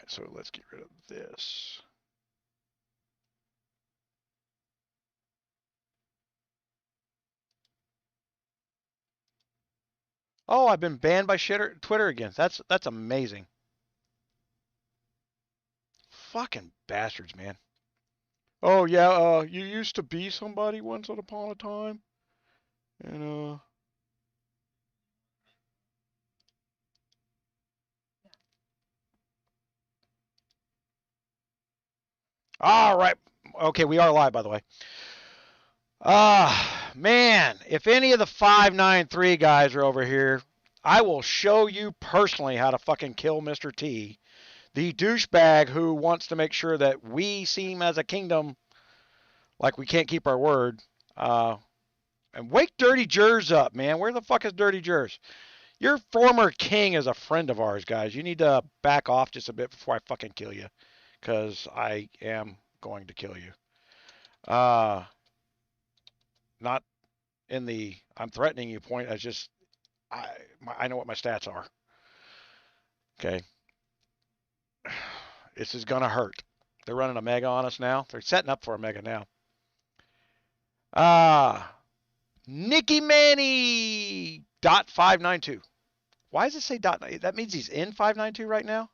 right, so let's get rid of this. Oh, I've been banned by Twitter again. That's amazing. Fucking bastards, man. Oh yeah, you used to be somebody once upon a time, and all right, okay, we are live, by the way. Man, if any of the 593 guys are over here, I will show you personally how to fucking kill Mr. T, the douchebag who wants to make sure that we seem as a kingdom like we can't keep our word. And wake Dirty Jers up, man. Where the fuck is Dirty Jers? Your former king is a friend of ours, guys. You need to back off just a bit before I fucking kill you, because I am going to kill you. Not in the I'm threatening you point. As just I know what my stats are. Okay, this is gonna hurt. They're running a mega on us now. They're setting up for a mega now. Nicky Manny .592. Why does it say dot? That means he's in 592 right now.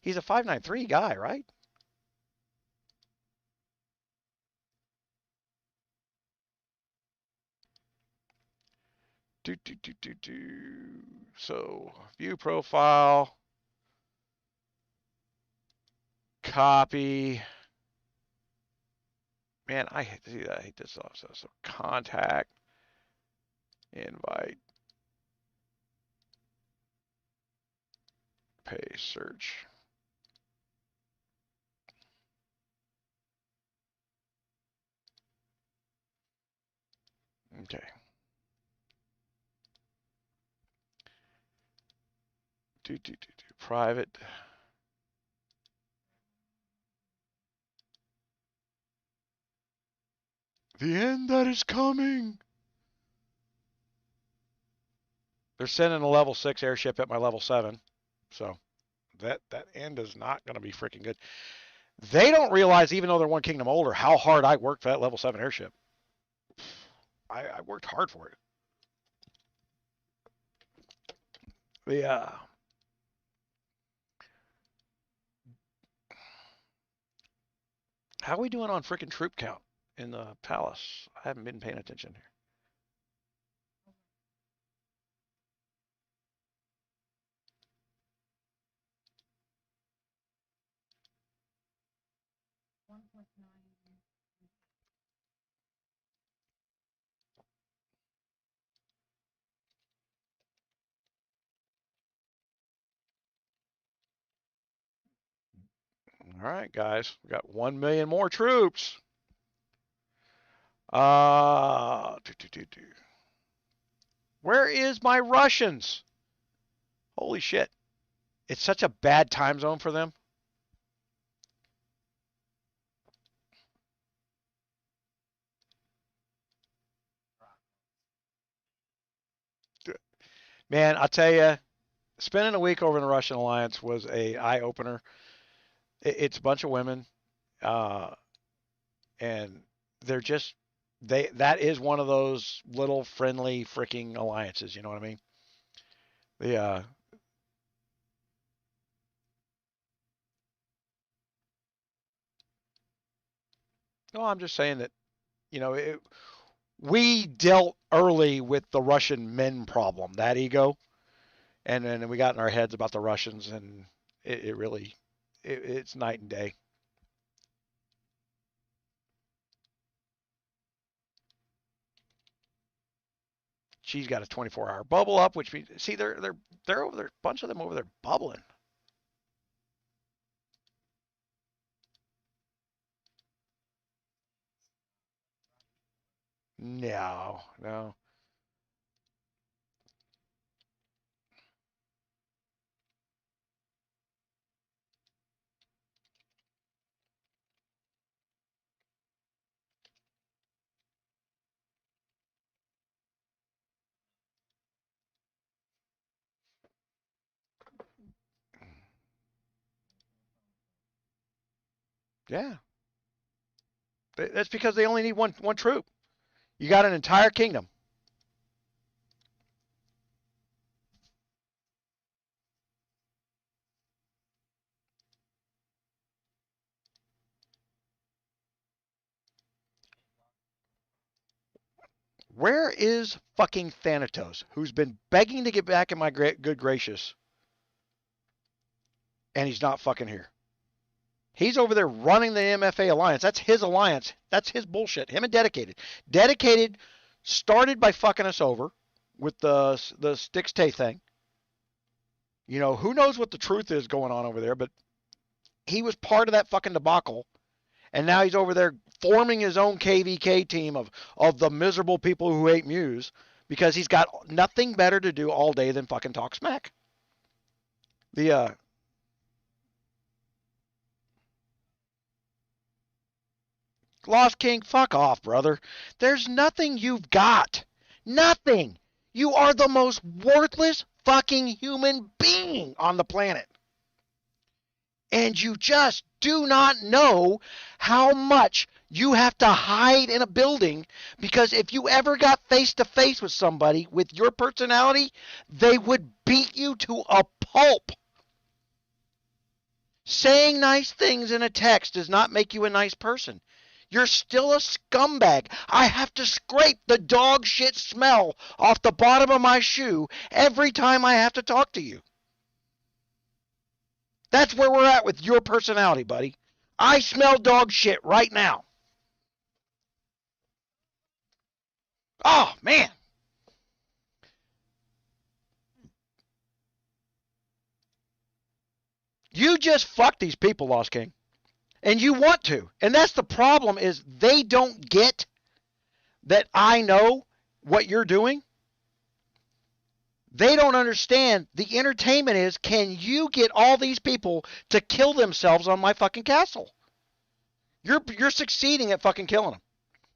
He's a 593 guy, right? So view profile, copy. Man, I hate to see that. I hate this also. So contact, invite, paste, search. Okay. Private. The end that is coming. They're sending a level 6 airship at my level 7. So that end is not going to be freaking good. They don't realize, even though they're one kingdom older, how hard I worked for that level 7 airship. I worked hard for it. Yeah. How are we doing on freaking troop count in the palace? I haven't been paying attention here. All right, guys, we got 1 million more troops. Where is my Russians? Holy shit. It's such a bad time zone for them. Man, I'll tell you, spending a week over in the Russian alliance was a eye opener. It's a bunch of women, uh, and they're just that is one of those little friendly freaking alliances. You know what I mean? The no, I'm just saying that you know we dealt early with the Russian men problem, that ego, and then we got in our heads about the Russians, and it really it's night and day. She's got a 24-hour bubble up, which means see they're over there, a bunch of them over there bubbling. No, no. Yeah. That's because they only need one troop. You got an entire kingdom. Where is fucking Thanatos, who's been begging to get back in my good gracious, and he's not fucking here? He's over there running the MFA alliance. That's his alliance. That's his bullshit. Him and Dedicated. Dedicated started by fucking us over with the Styx Tay thing. You know, who knows what the truth is going on over there, but he was part of that fucking debacle. And now he's over there forming his own KvK team of the miserable people who hate Muse because he's got nothing better to do all day than fucking talk smack. The Lost King, fuck off, brother. There's nothing you've got. Nothing. You are the most worthless fucking human being on the planet. And you just do not know how much you have to hide in a building, because if you ever got face to face with somebody with your personality, they would beat you to a pulp. Saying nice things in a text does not make you a nice person. You're still a scumbag. I have to scrape the dog shit smell off the bottom of my shoe every time I have to talk to you. That's where we're at with your personality, buddy. I smell dog shit right now. Oh, man. You just fuck these people, Lost King. And you want to. And that's the problem, is they don't get that I know what you're doing. They don't understand the entertainment is, can you get all these people to kill themselves on my fucking castle? You're succeeding at fucking killing them.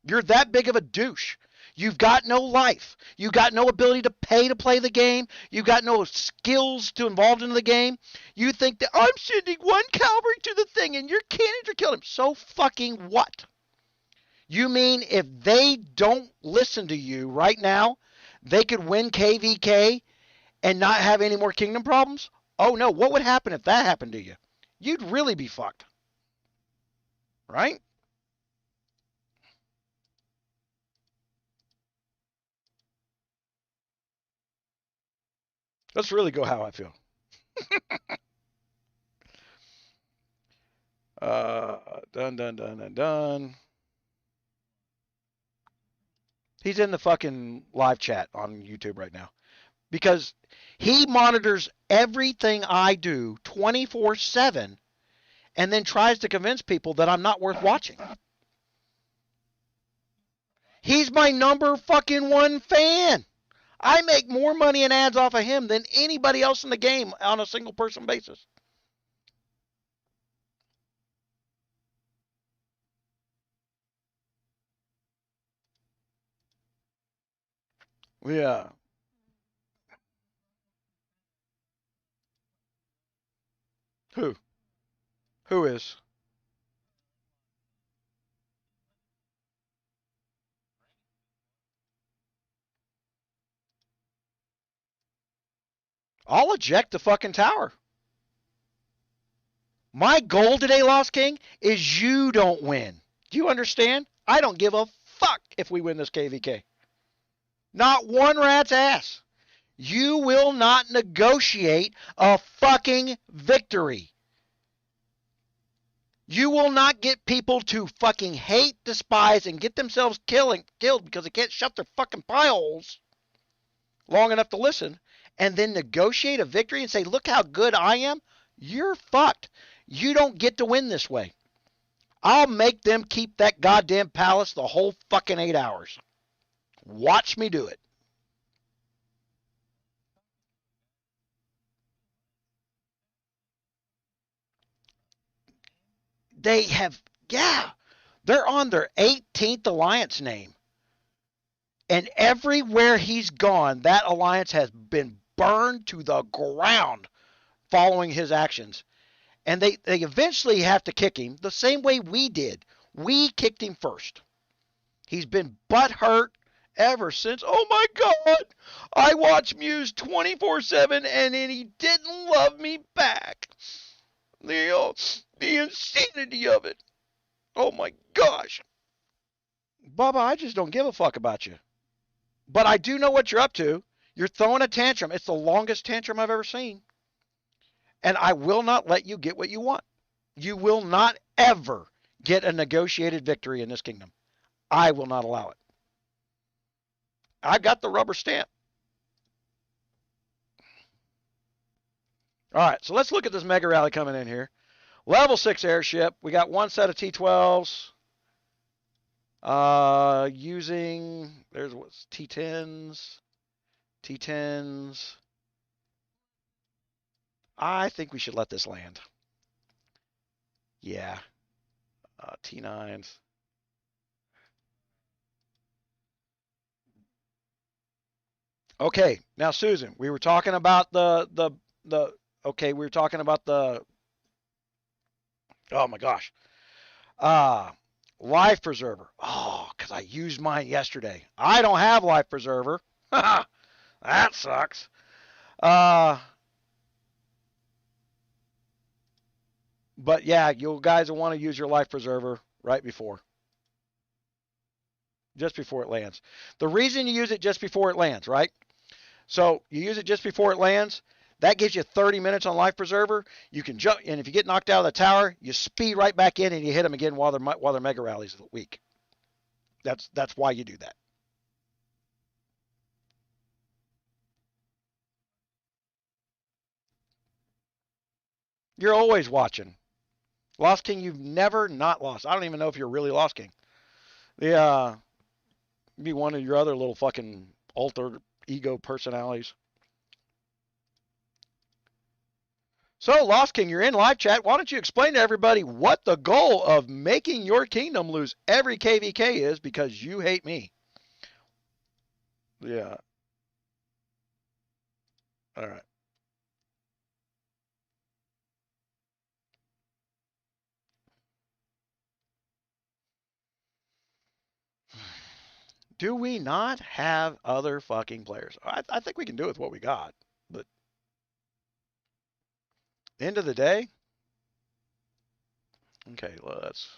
You're that big of a douche. You've got no life. You've got no ability to pay to play the game. You've got no skills to involved in the game. You think that I'm sending one cavalry to the thing and your cannons are killing him. So fucking what? You mean if they don't listen to you right now, they could win KvK and not have any more kingdom problems? Oh no, what would happen if that happened to you? You'd really be fucked. Right? Let's really go how I feel. Done. He's in the fucking live chat on YouTube right now. Because he monitors everything I do 24/7 and then tries to convince people that I'm not worth watching. He's my number fucking one fan. I make more money in ads off of him than anybody else in the game on a single person basis. Yeah. Who? Who is? I'll eject the fucking tower. My goal today, Lost King, is you don't win. Do you understand? I don't give a fuck if we win this KvK. Not one rat's ass. You will not negotiate a fucking victory. You will not get people to fucking hate, despise, and get themselves killed because they can't shut their fucking pie holes long enough to listen, and then negotiate a victory and say, look how good I am. You're fucked. You don't get to win this way. I'll make them keep that goddamn palace the whole fucking 8 hours. Watch me do it. They have, yeah, they're on their 18th alliance name. And everywhere he's gone, that alliance has been burned to the ground following his actions. And they eventually have to kick him the same way we did. We kicked him first. He's been butthurt ever since. Oh my God, I watch Muse 24/7 and then he didn't love me back. The insanity of it. Oh my gosh. Bubba, I just don't give a fuck about you. But I do know what you're up to. You're throwing a tantrum. It's the longest tantrum I've ever seen. And I will not let you get what you want. You will not ever get a negotiated victory in this kingdom. I will not allow it. I got the rubber stamp. All right, so let's look at this mega rally coming in here. Level 6 airship. We got one set of T12s. Using, there's what's T10s. T10s. I think we should let this land. Yeah. T9s. Okay, now Susan, we were talking about we were talking about oh my gosh. Uh Life preserver. Oh, cuz I used mine yesterday. I don't have life preserver. That sucks. But yeah, you guys will want to use your life preserver right before. Just before it lands. The reason you use it just before it lands, right? So you use it just before it lands. That gives you 30 minutes on life preserver. You can jump, and if you get knocked out of the tower, you speed right back in and you hit them again while they're mega rallies weak. That's why you do that. You're always watching. Lost King, you've never not lost. I don't even know if you're really Lost King. The be one of your other little fucking alter ego personalities. So, Lost King, you're in live chat. Why don't you explain to everybody what the goal of making your kingdom lose every KvK is because you hate me? Yeah. All right. Do we not have other fucking players? I think we can do with what we got. But end of the day, okay, let's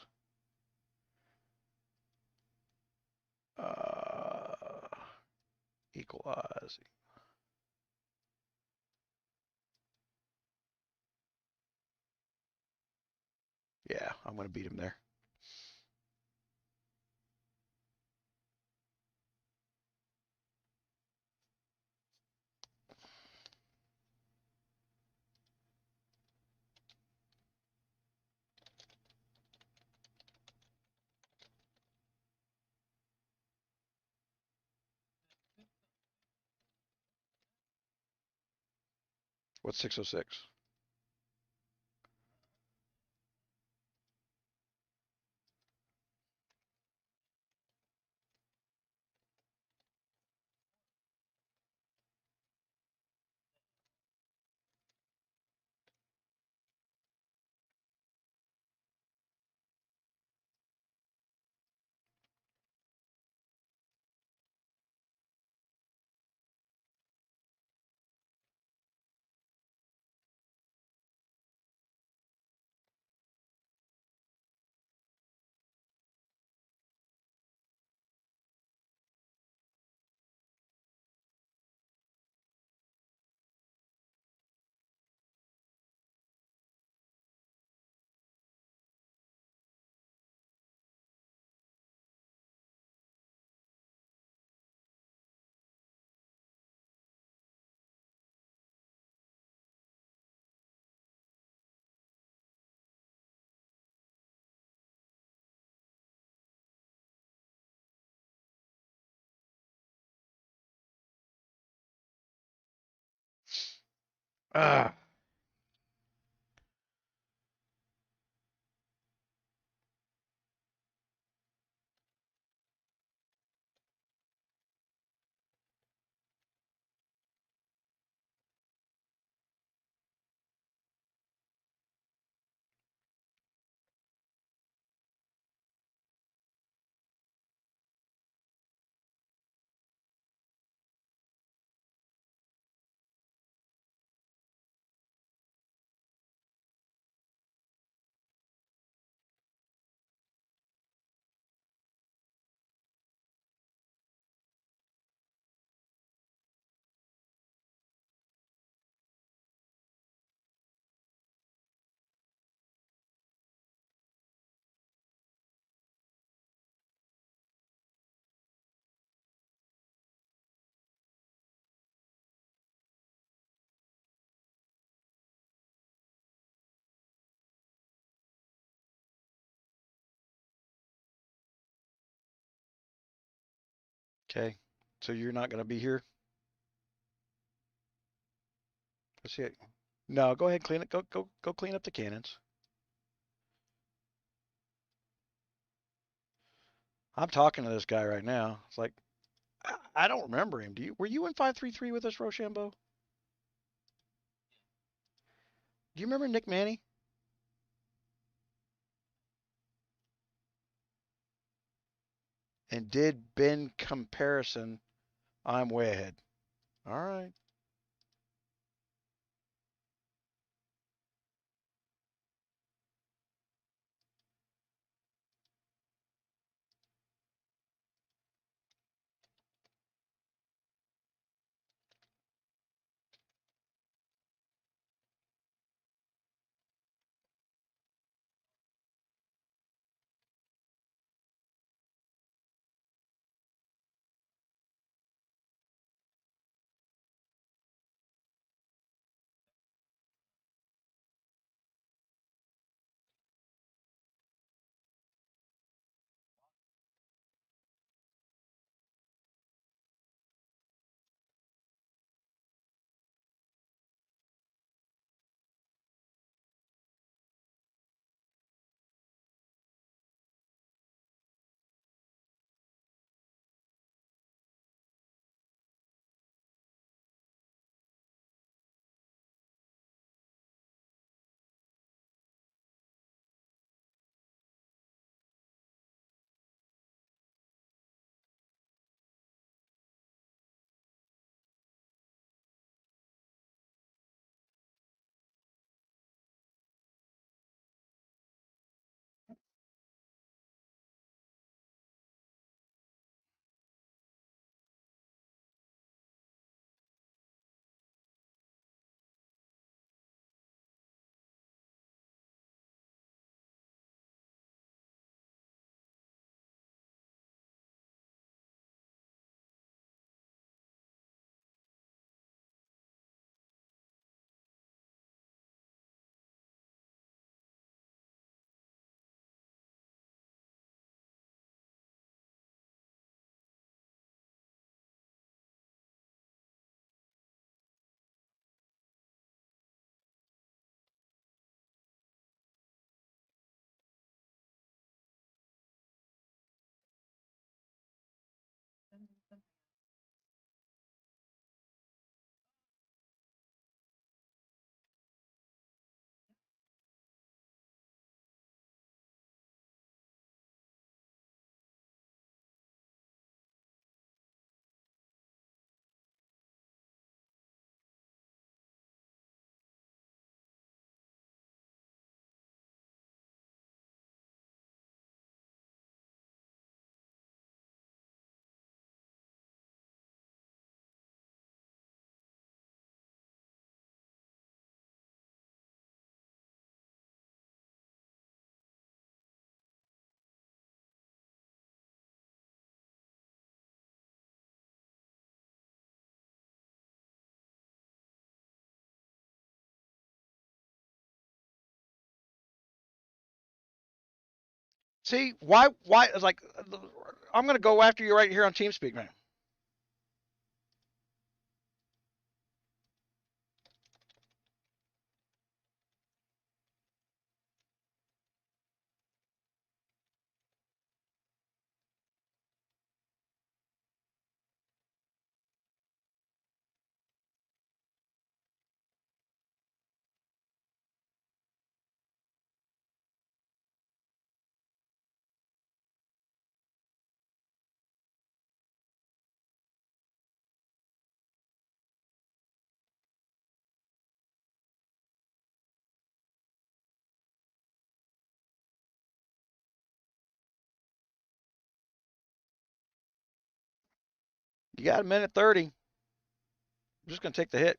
uh, equalize. Yeah, I'm going to beat him there. What's 606? Ah. Okay. So you're not going to be here? Let's see it. No, go ahead, clean it. Go clean up the cannons. I'm talking to this guy right now. It's like, I don't remember him. Were you in 533 with us, Rochambeau? Do you remember Nick Manny? And did Ben comparison? I'm way ahead. All right. See, why, it's like, I'm going to go after you right here on TeamSpeak, man. You got a minute 30. I'm just going to take the hit.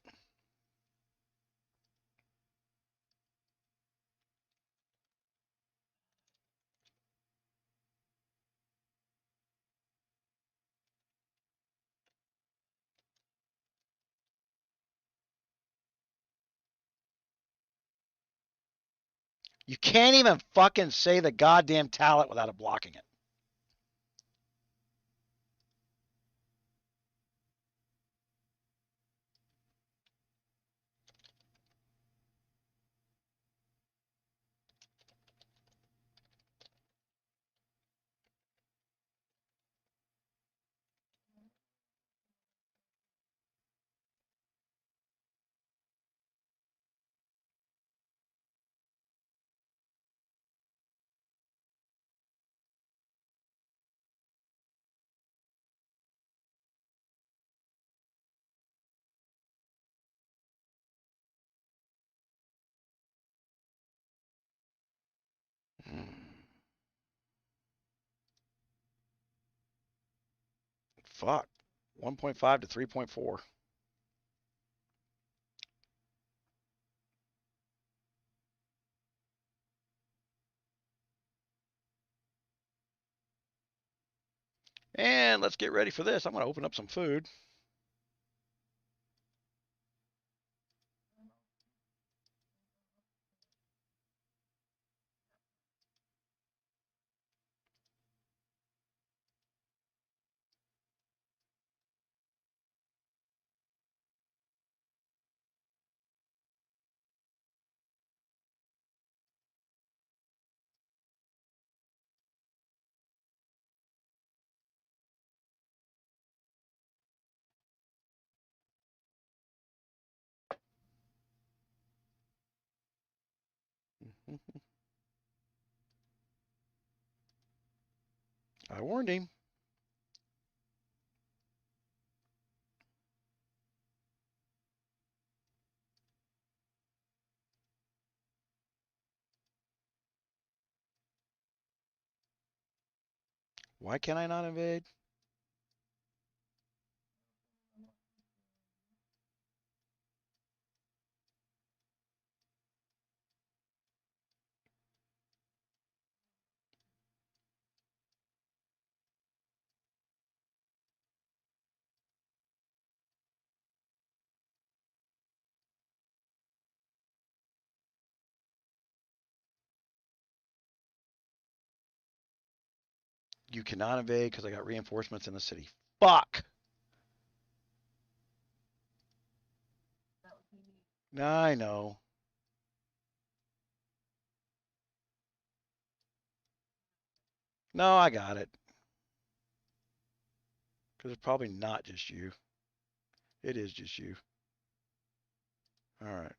You can't even fucking say the goddamn talent without blocking it. Fuck. 1.5 to 3.4. And let's get ready for this. I'm going to open up some food. I warned him. Why can I not invade? You cannot invade because I got reinforcements in the city. Fuck. I know. No, I got it. Because it's probably not just you. It is just you. All right.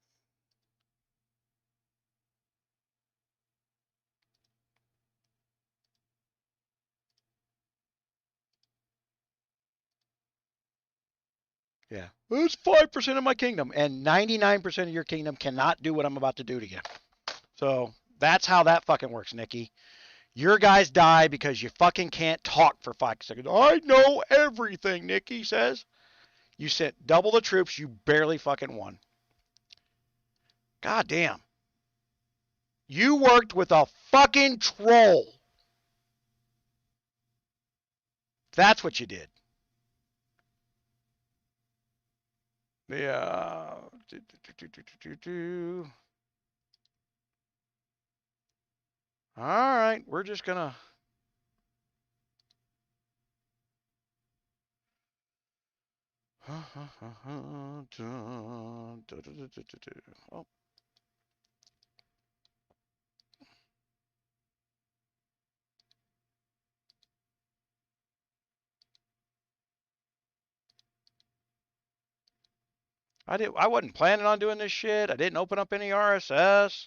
Yeah. It's 5% of my kingdom, and 99% of your kingdom cannot do what I'm about to do to you. So that's how that fucking works, Nikki. Your guys die because you fucking can't talk for 5 seconds. I know everything, Nikki says. You sent double the troops, you barely fucking won. God damn. You worked with a fucking troll. That's what you did. Yeah. All right, we're just gonna. Oh. I wasn't planning on doing this shit. I didn't open up any RSS.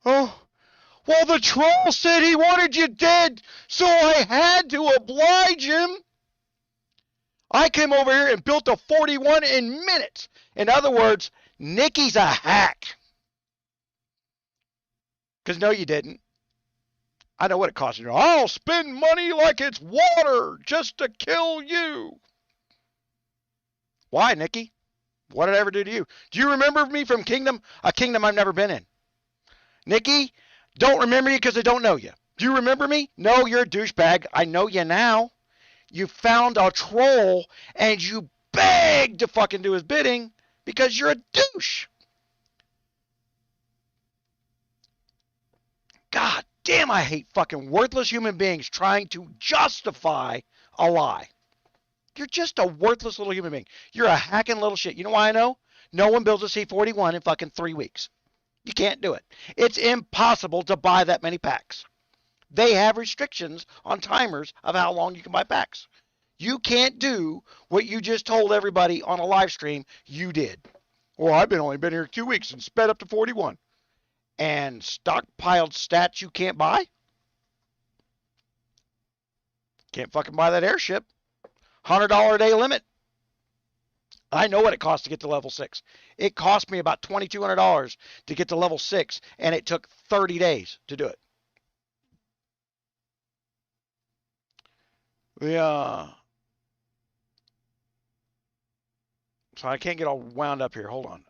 Oh, well, the troll said he wanted you dead, so I had to oblige him. I came over here and built a 41 in minutes. In other words, Nikki's a hack. Because no, you didn't. I know what it costs you. I'll spend money like it's water just to kill you. Why, Nikki? What did I ever do to you? Do you remember me from Kingdom? A kingdom I've never been in. Nikki, don't remember you because I don't know you. Do you remember me? No, you're a douchebag. I know you now. You found a troll and you begged to fucking do his bidding because you're a douche. God damn, I hate fucking worthless human beings trying to justify a lie. You're just a worthless little human being. You're a hacking little shit. You know why I know? No one builds a C41 in fucking 3 weeks. You can't do it. It's impossible to buy that many packs. They have restrictions on timers of how long you can buy packs. You can't do what you just told everybody on a live stream you did. Well, I've only been here 2 weeks and sped up to 41. And stockpiled stats you can't buy? Can't fucking buy that airship. $100 a day limit. I know what it costs to get to level 6. It cost me about $2,200 to get to level 6, and it took 30 days to do it. So I can't get all wound up here. Hold on.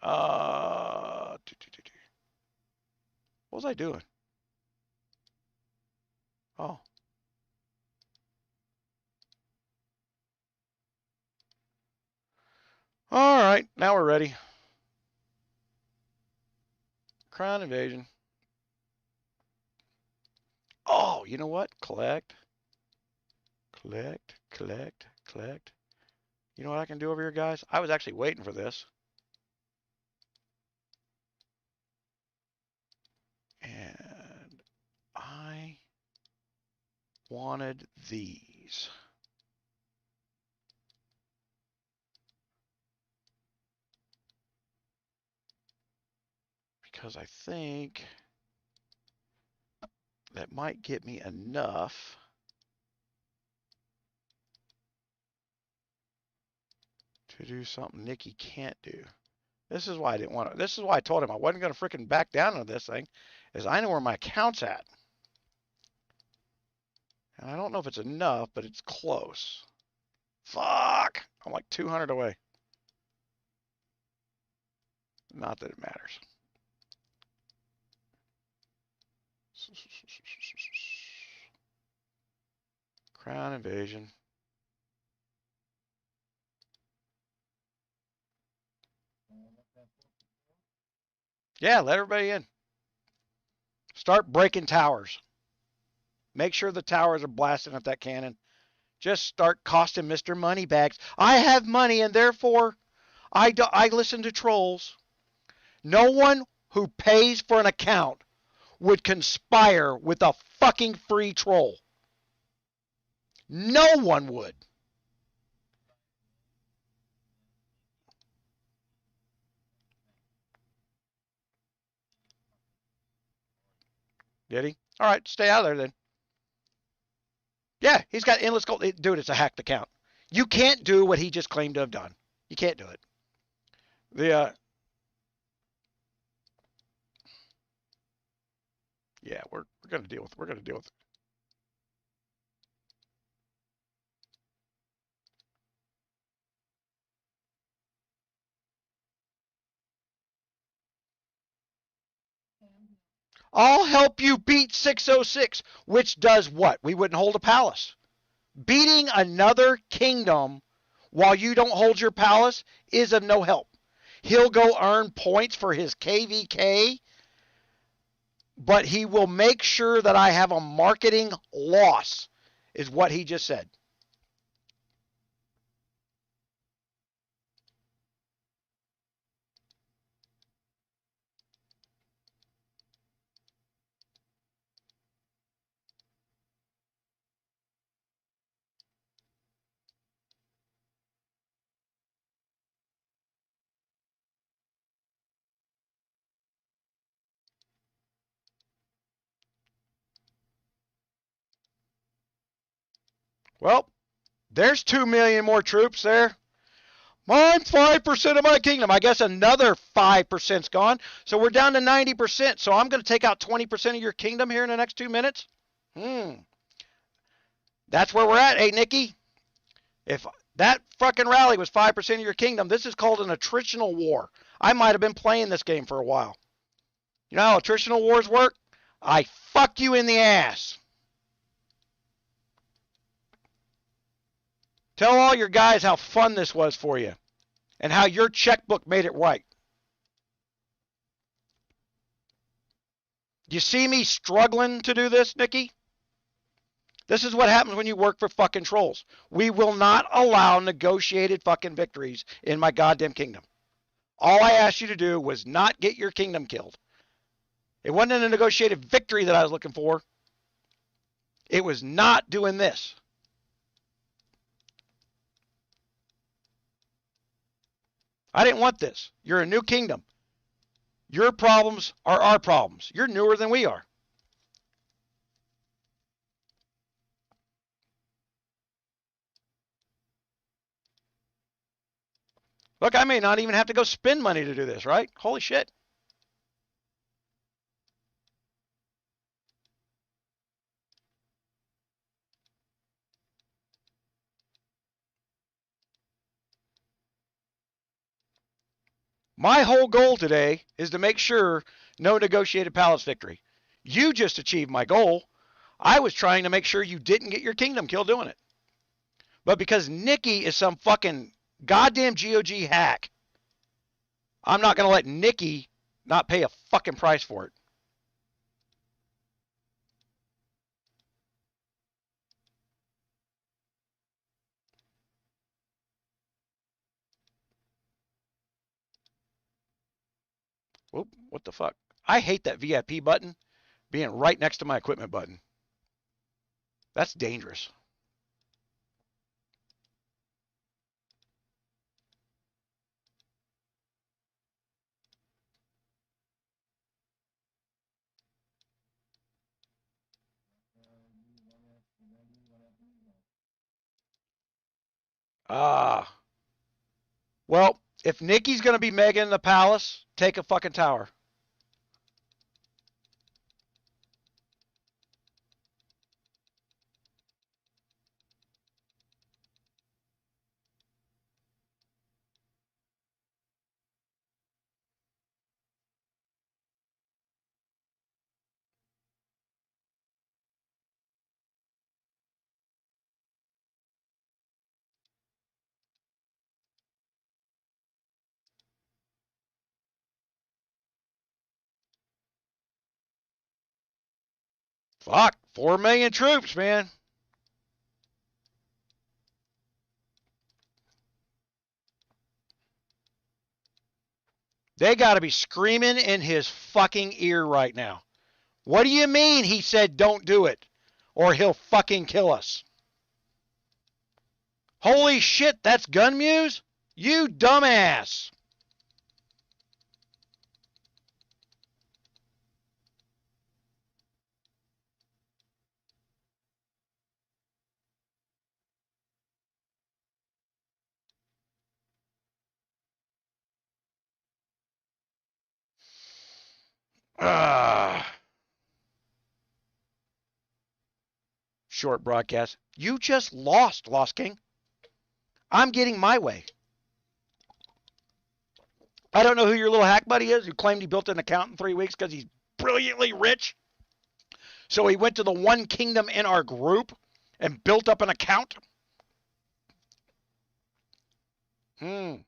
What was I doing? Oh. All right, now we're ready. Crown invasion. Oh, you know what? Collect. Collect, collect, collect. You know what I can do over here, guys? I was actually waiting for this. And I wanted these. Because I think that might get me enough to do something Nikki can't do. This is why I didn't want to. This is why I told him I wasn't going to freaking back down on this thing, is I know where my account's at. And I don't know if it's enough, but it's close. Fuck! I'm like 200 away. Not that it matters. Crown invasion. Yeah, let everybody in. Start breaking towers. Make sure the towers are blasting at that cannon. Just start costing Mr. Moneybags. I have money and therefore I listen to trolls. No one who pays for an account would conspire with a fucking free troll. No one would. Did he? All right, stay out of there then. Yeah, he's got endless gold. Dude, it's a hacked account. You can't do what he just claimed to have done. You can't do it. Yeah, we're gonna deal with it. I'll help you beat 606, which does what? We wouldn't hold a palace. Beating another kingdom while you don't hold your palace is of no help. He'll go earn points for his KvK, but he will make sure that I have a marketing loss, is what he just said. Well, there's 2 million more troops there. I'm 5% of my kingdom. I guess another 5%'s gone. So we're down to 90%. So I'm going to take out 20% of your kingdom here in the next 2 minutes. That's where we're at, hey, Nikki. If that fucking rally was 5% of your kingdom, this is called an attritional war. I might have been playing this game for a while. You know how attritional wars work? I fuck you in the ass. Tell all your guys how fun this was for you and how your checkbook made it right. You see me struggling to do this, Nikki? This is what happens when you work for fucking trolls. We will not allow negotiated fucking victories in my goddamn kingdom. All I asked you to do was not get your kingdom killed. It wasn't a negotiated victory that I was looking for. It was not doing this. I didn't want this. You're a new kingdom. Your problems are our problems. You're newer than we are. Look, I may not even have to go spend money to do this, right? Holy shit. My whole goal today is to make sure no negotiated palace victory. You just achieved my goal. I was trying to make sure you didn't get your kingdom kill doing it. But because Nikki is some fucking goddamn GOG hack, I'm not going to let Nikki not pay a fucking price for it. Whoop, what the fuck? I hate that VIP button being right next to my equipment button. That's dangerous. Well, if Nikki's going to be Megan in the palace, take a fucking tower. Fuck, 4 million troops, man. They got to be screaming in his fucking ear right now. What do you mean he said don't do it? Or he'll fucking kill us. Holy shit, that's GunMuse? You dumbass. Short broadcast. You just lost, Lost King. I'm getting my way. I don't know who your little hack buddy is who claimed he built an account in 3 weeks because he's brilliantly rich. So he went to the one kingdom in our group and built up an account. Betting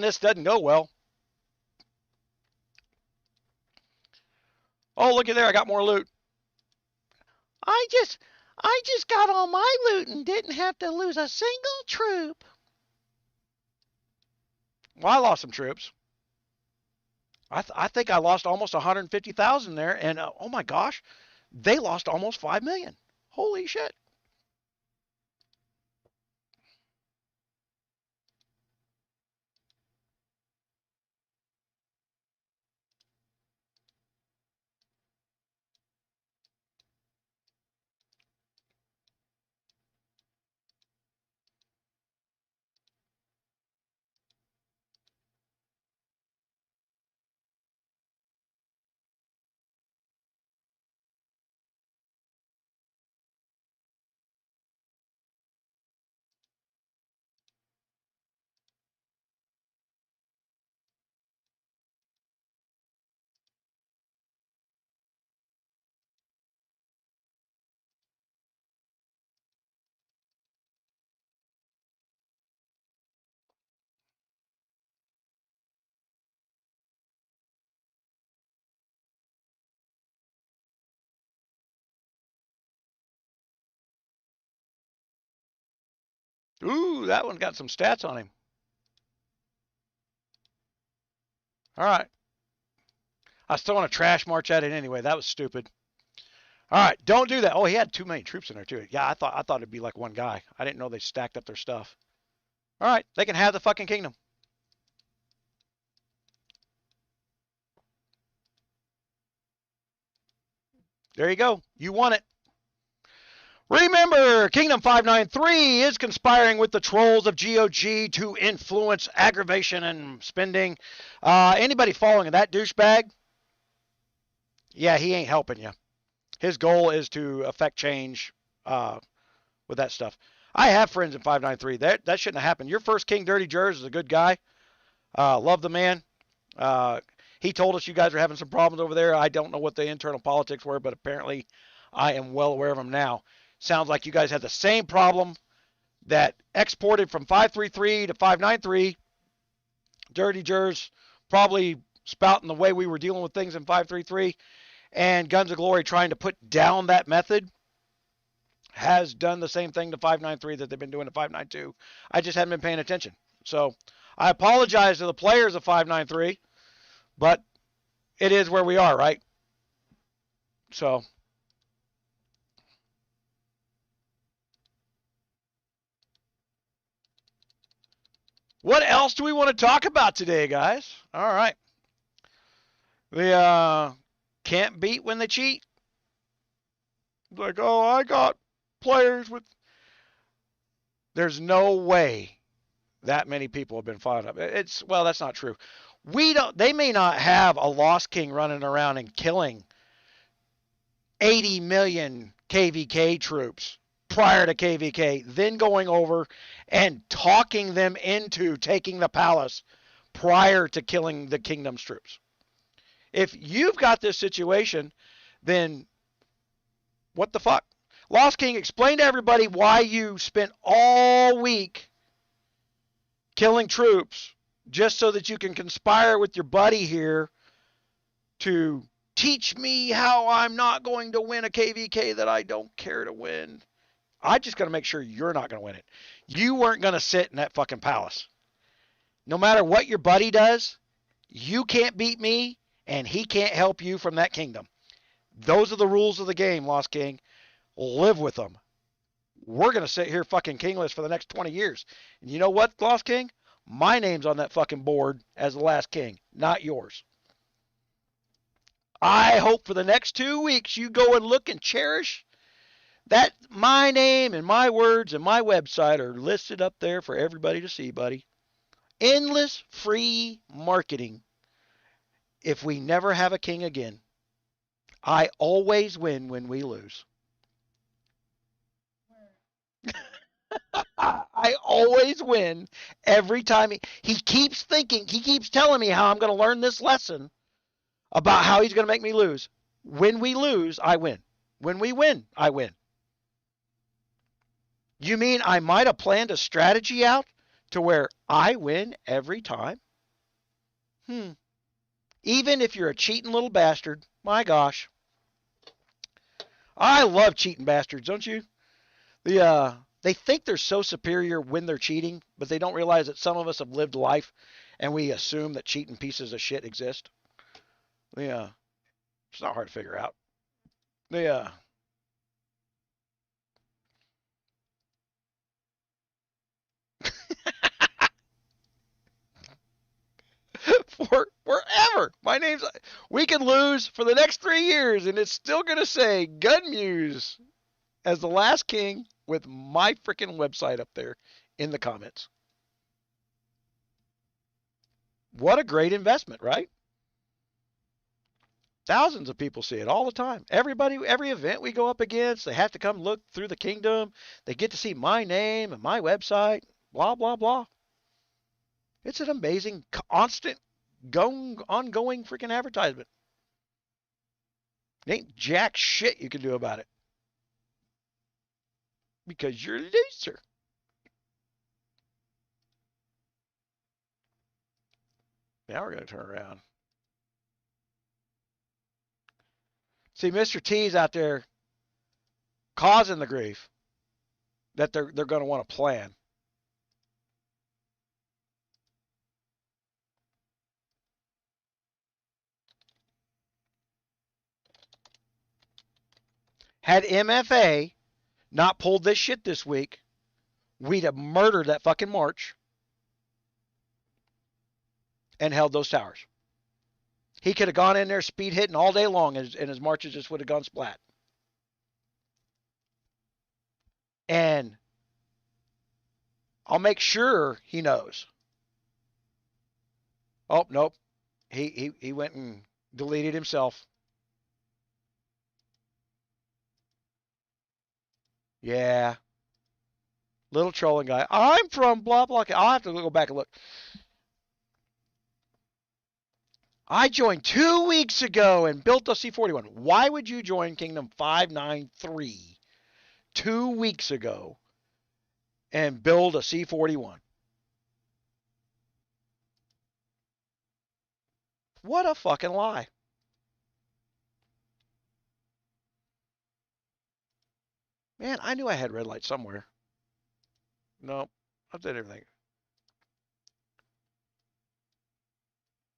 this doesn't go well. Oh, look at there. I got more loot. I just got all my loot and didn't have to lose a single troop. Well, I lost some troops. I think I lost almost 150,000 there, and oh my gosh, they lost almost 5 million. Holy shit. Ooh, that one got some stats on him. All right. I was throwing a trash march at it anyway. That was stupid. All right, don't do that. Oh, he had too many troops in there too. Yeah, I thought it'd be like one guy. I didn't know they stacked up their stuff. All right, they can have the fucking kingdom. There you go. You won it. Remember, Kingdom 593 is conspiring with the trolls of GOG to influence aggravation and spending. Anybody following that douchebag? Yeah, he ain't helping you. His goal is to affect change with that stuff. I have friends in 593. That shouldn't have happened. Your first King Dirty Jers is a good guy. Love the man. He told us you guys are having some problems over there. I don't know what the internal politics were, but apparently I am well aware of them now. Sounds like you guys had the same problem that exported from 533 to 593. Dirty Jers probably spouting the way we were dealing with things in 533, and Guns of Glory trying to put down that method has done the same thing to 593 that they've been doing to 592. I just haven't been paying attention. So I apologize to the players of 593, but it is where we are, right? So what else do we want to talk about today, guys? All right. We can't beat when they cheat. Like, oh, I got players with. There's no way that many people have been fired up. Well, that's not true. They may not have a Lost King running around and killing 80 million KvK troops prior to KvK, then going over and talking them into taking the palace prior to killing the kingdom's troops. If you've got this situation, then what the fuck? Lost King, explain to everybody why you spent all week killing troops just so that you can conspire with your buddy here to teach me how I'm not going to win a KvK that I don't care to win. I just got to make sure you're not going to win it. You weren't going to sit in that fucking palace. No matter what your buddy does, you can't beat me, and he can't help you from that kingdom. Those are the rules of the game, Lost King. Live with them. We're going to sit here fucking kingless for the next 20 years. And you know what, Lost King? My name's on that fucking board as the last king, not yours. I hope for the next 2 weeks you go and look and cherish that my name and my words and my website are listed up there for everybody to see, buddy. Endless free marketing if we never have a king again. I always win when we lose. I always win every time. He keeps telling me how I'm going to learn this lesson about how he's going to make me lose. When we lose, I win. When we win, I win. You mean I might have planned a strategy out to where I win every time? Even if you're a cheating little bastard, my gosh. I love cheating bastards, don't you? They think they're so superior when they're cheating, but they don't realize that some of us have lived life and we assume that cheating pieces of shit exist. It's not hard to figure out. Forever. We can lose for the next 3 years and it's still going to say GunMuse as the last king with my freaking website up there in the comments. What a great investment, right? Thousands of people see it all the time. Everybody, every event we go up against, they have to come look through the kingdom. They get to see my name and my website, blah, blah, blah. It's an amazing, constant, ongoing freaking advertisement. Ain't jack shit you can do about it. Because you're a loser. Now we're going to turn around. See, Mr. T's out there causing the grief that they're going to want to plan. Had MFA not pulled this shit this week, we'd have murdered that fucking march and held those towers. He could have gone in there speed hitting all day long and his marches just would have gone splat. And I'll make sure he knows. Oh, nope. He went and deleted himself. Yeah. Little trolling guy. I'm from blah, blah. I'll have to go back and look. I joined 2 weeks ago and built a C41. Why would you join Kingdom 593 2 weeks ago and build a C41? What a fucking lie. Man, I knew I had red light somewhere. No, I did everything.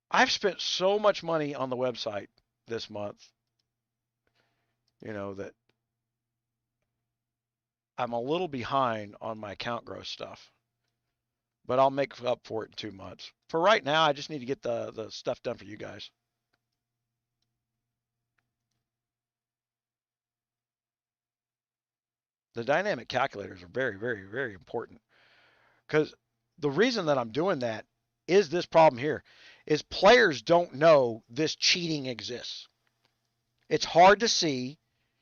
I've spent so much money on the website this month, that I'm a little behind on my account growth stuff. But I'll make up for it in 2 months. For right now, I just need to get the stuff done for you guys. The dynamic calculators are very, very, very important. Because the reason that I'm doing that is this problem here, is players don't know this cheating exists. It's hard to see.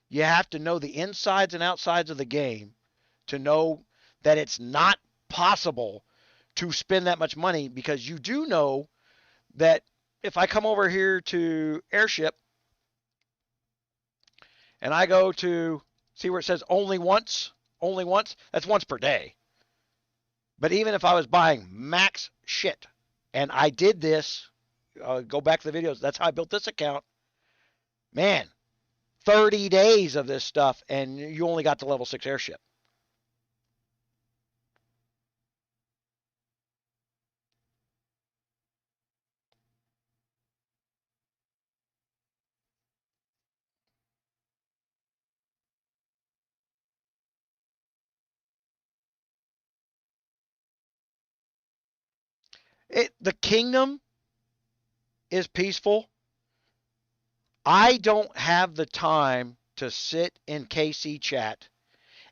You have to know the insides and outsides of the game to know that it's not possible to spend that much money, because you do know that if I come over here to Airship and I go to see where it says only once, that's once per day. But even if I was buying max shit, and I did this, go back to the videos, that's how I built this account. Man, 30 days of this stuff, and you only got to level 6 airship. The kingdom is peaceful. I don't have the time to sit in KC chat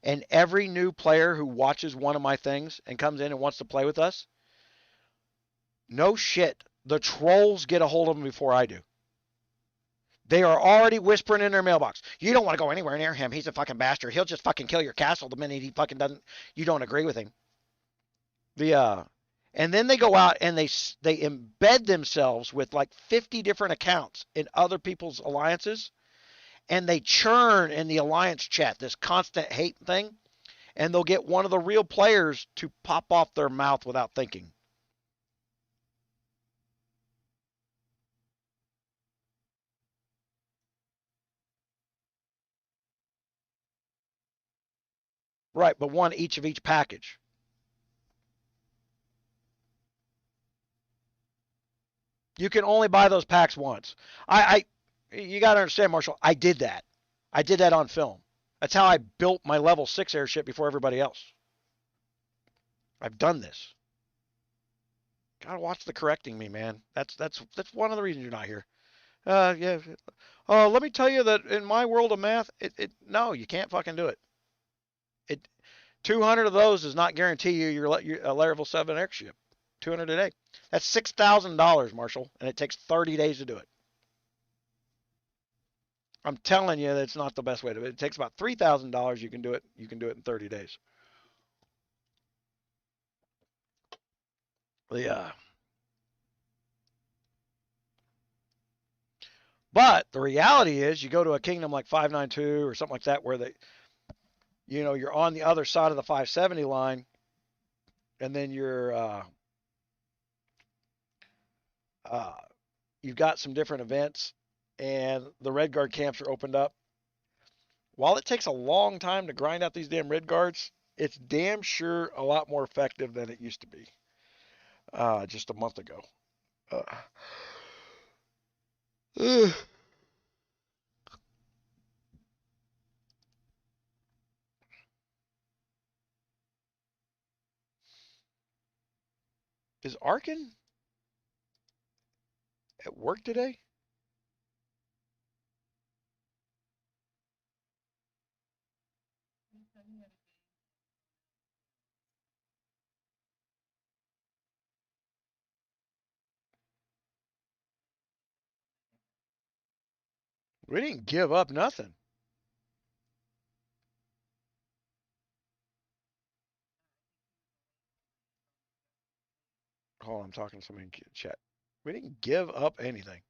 and every new player who watches one of my things and comes in and wants to play with us, no shit, the trolls get a hold of them before I do. They are already whispering in their mailbox. You don't want to go anywhere near him. He's a fucking bastard. He'll just fucking kill your castle the minute he fucking doesn't. You don't agree with him. And then they go out and they embed themselves with like 50 different accounts in other people's alliances, and they churn in the alliance chat, this constant hate thing, and they'll get one of the real players to pop off their mouth without thinking. Right, but one each of each package. You can only buy those packs once. You got to understand, Marshall, I did that. I did that on film. That's how I built my level 6 airship before everybody else. I've done this. Gotta watch the correcting me, man. That's one of the reasons you're not here. Yeah. Let me tell you that in my world of math, no, you can't fucking do it. 200 of those does not guarantee you your a level 7 airship. 200 a day. That's $6,000, Marshall, and it takes 30 days to do it. I'm telling you, that's not the best way to do it. It takes about $3,000. You can do it. You can do it in 30 days. Yeah. But the reality is, you go to a kingdom like 592 or something like that, where you're on the other side of the 570 line, and then you've got some different events, and the red guard camps are opened up. While it takes a long time to grind out these damn red guards, it's damn sure a lot more effective than it used to be just a month ago. Is Arkin at work today? We didn't give up nothing. Hold on, I'm talking to somebody in chat. We didn't give up anything.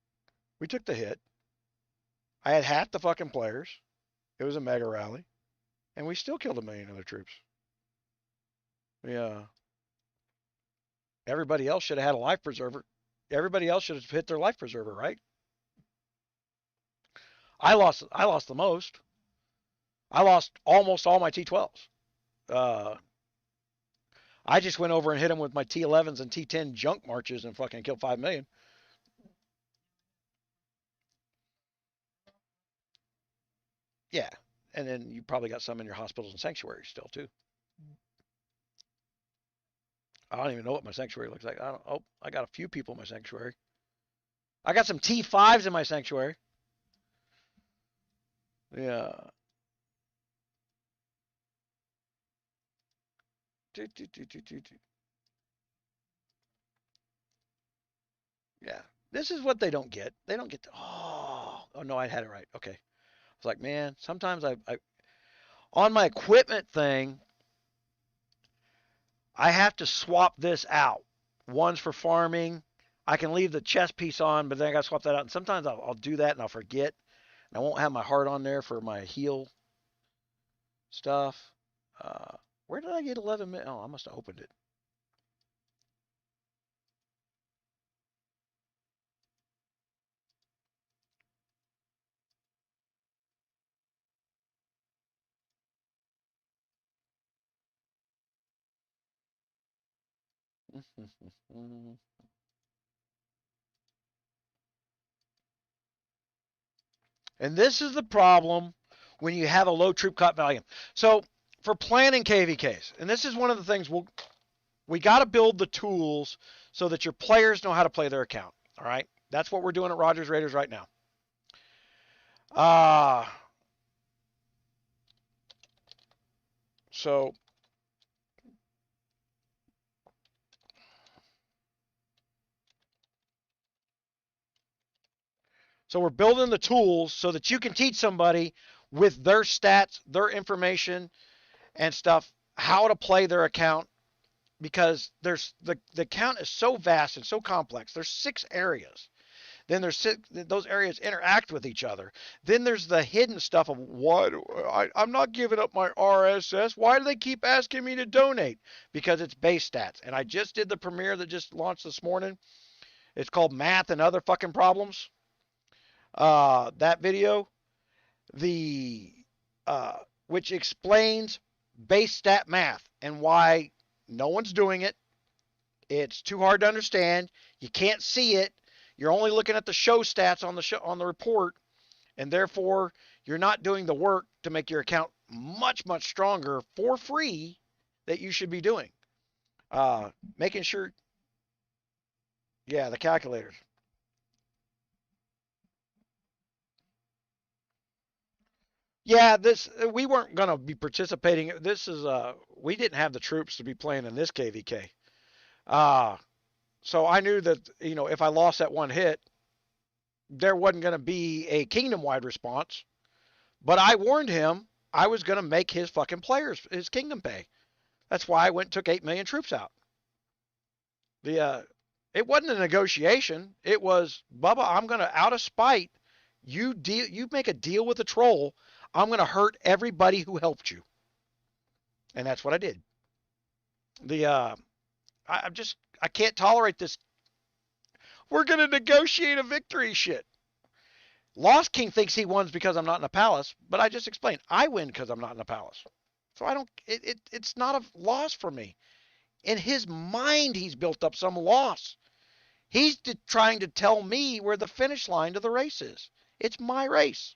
We took the hit. I had half the fucking players. It was a mega rally. And we still killed 1,000,000 other troops. Yeah. Everybody else should have had a life preserver. Everybody else should have hit their life preserver, right? I lost the most. I lost almost all my T12s. Uh, I just went over and hit them with my T11s and T10 junk marches and fucking killed 5,000,000. Yeah. And then you probably got some in your hospitals and sanctuaries still too. I don't even know what my sanctuary looks like. I don't. Oh, I got a few people in my sanctuary. I got some T5s in my sanctuary. Yeah. Yeah. This is what they don't get. They don't get. Oh no, I had it right. Okay. I was like, man, sometimes I on my equipment thing, I have to swap this out. One's for farming. I can leave the chest piece on, but then I got to swap that out. And sometimes I'll do that and I'll forget. And I won't have my heart on there for my heal stuff. Where did I get 11 minutes? Oh, I must have opened it. And this is the problem when you have a low troop cut volume. So for planning KvKs, and this is one of the things we got to build the tools so that your players know how to play their account. All right, that's what we're doing at Rogers Raiders right now. So we're building the tools so that you can teach somebody with their stats, their information, and stuff how to play their account because there's the account is so vast and so complex. There's 6 areas. Then there's those areas interact with each other. Then there's the hidden stuff of what I'm not giving up my RSS. Why do they keep asking me to donate? Because it's base stats. And I just did the premiere that just launched this morning. It's called Math and Other Fucking Problems. That video, the which explains base stat math and why no one's doing it. It's too hard to understand. You can't see it. You're only looking at the show stats on the report, and therefore you're not doing the work to make your account much stronger for free that you should be doing. Making sure, yeah, the calculators. Yeah, this we weren't gonna be participating. This is we didn't have the troops to be playing in this KvK. Uh so I knew that if I lost that one hit, there wasn't gonna be a kingdom wide response. But I warned him I was gonna make his fucking players his kingdom pay. That's why I went and took 8,000,000 troops out. The it wasn't a negotiation. It was Bubba. I'm gonna out of spite. You make a deal with the troll. I'm gonna hurt everybody who helped you, and that's what I did. The I can't tolerate this. We're gonna negotiate a victory shit. Lost King thinks he wins because I'm not in a palace, but I just explained I win because I'm not in a palace. So I don't. It's not a loss for me. In his mind, he's built up some loss. He's trying to tell me where the finish line to the race is. It's my race.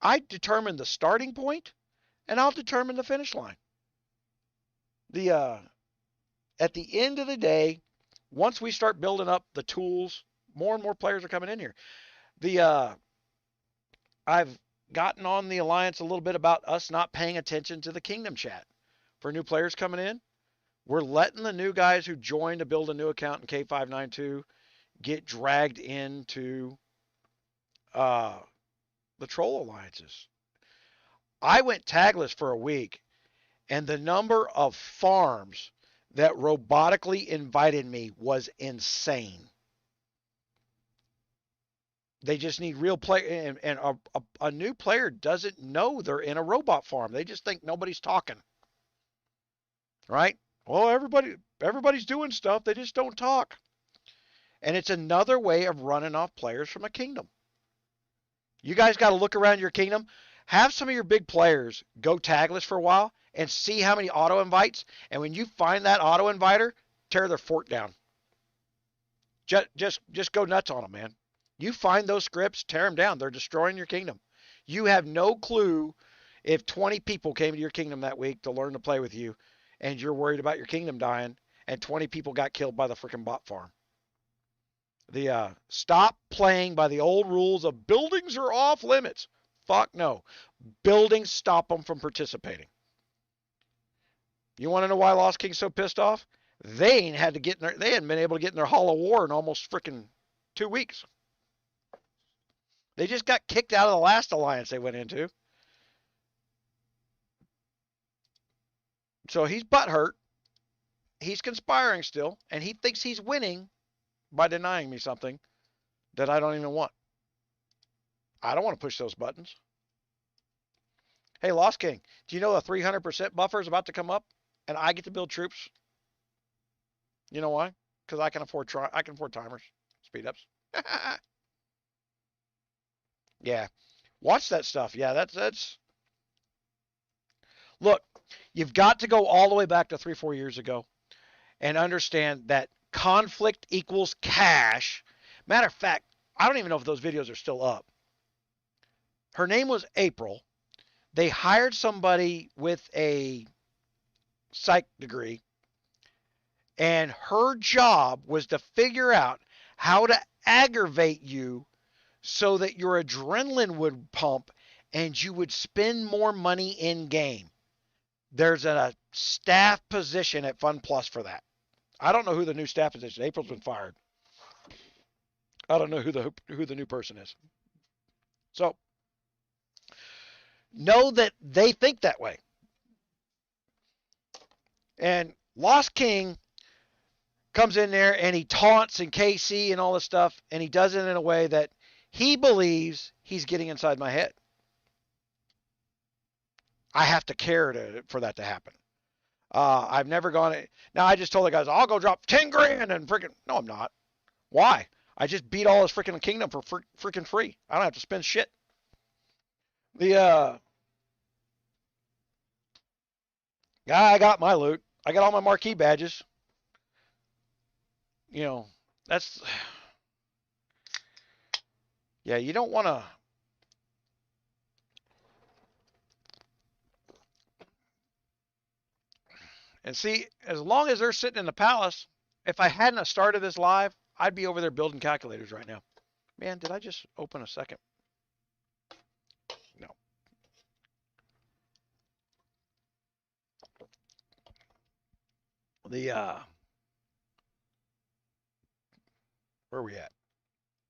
I determine the starting point, and I'll determine the finish line. The At the end of the day, once we start building up the tools, more and more players are coming in here. The I've gotten on the alliance a little bit about us not paying attention to the kingdom chat for new players coming in. We're letting the new guys who join to build a new account in K592 get dragged into uh, the troll alliances. I went tagless for a week, and the number of farms that robotically invited me was insane. They just need real play, and a new player doesn't know they're in a robot farm. They just think nobody's talking, right? Well, everybody's doing stuff. They just don't talk. And it's another way of running off players from a kingdom. You guys got to look around your kingdom. Have some of your big players go tagless for a while and see how many auto invites. And when you find that auto inviter, tear their fort down. Just go nuts on them, man. You find those scripts, tear them down. They're destroying your kingdom. You have no clue if 20 people came to your kingdom that week to learn to play with you, and you're worried about your kingdom dying, and 20 people got killed by the freaking bot farm. Stop playing by the old rules of buildings are off limits. Fuck no. Buildings stop them from participating. You want to know why Lost King's so pissed off? They hadn't been able to get in their Hall of War in almost freaking 2 weeks. They just got kicked out of the last alliance they went into. So he's butthurt. He's conspiring still, and he thinks he's winning by denying me something that I don't even want. I don't want to push those buttons. Hey, Lost King, do you know the 300% buffer is about to come up, and I get to build troops? You know why? Because I can afford timers, speed ups. Yeah, watch that stuff. Yeah, that's. Look, you've got to go all the way back to 3-4 years ago, and understand that conflict equals cash. Matter of fact, I don't even know if those videos are still up. Her name was April. They hired somebody with a psych degree, and her job was to figure out how to aggravate you so that your adrenaline would pump and you would spend more money in game. There's a staff position at Fun Plus for that. I don't know who the new staff position. April's been fired. I don't know who the new person is. So know that they think that way. And Lost King comes in there and he taunts and KC and all this stuff, and he does it in a way that he believes he's getting inside my head. I have to care for that to happen. I've never gone. Now I just told the guys, I'll go drop 10 grand and freaking. No, I'm not. Why? I just beat all this freaking kingdom for freaking free. I don't have to spend shit. I got my loot. I got all my marquee badges. You know, that's. Yeah, you don't want to. And see, as long as they're sitting in the palace, if I hadn't started this live, I'd be over there building calculators right now. Man, did I just open a second? No. Where are we at?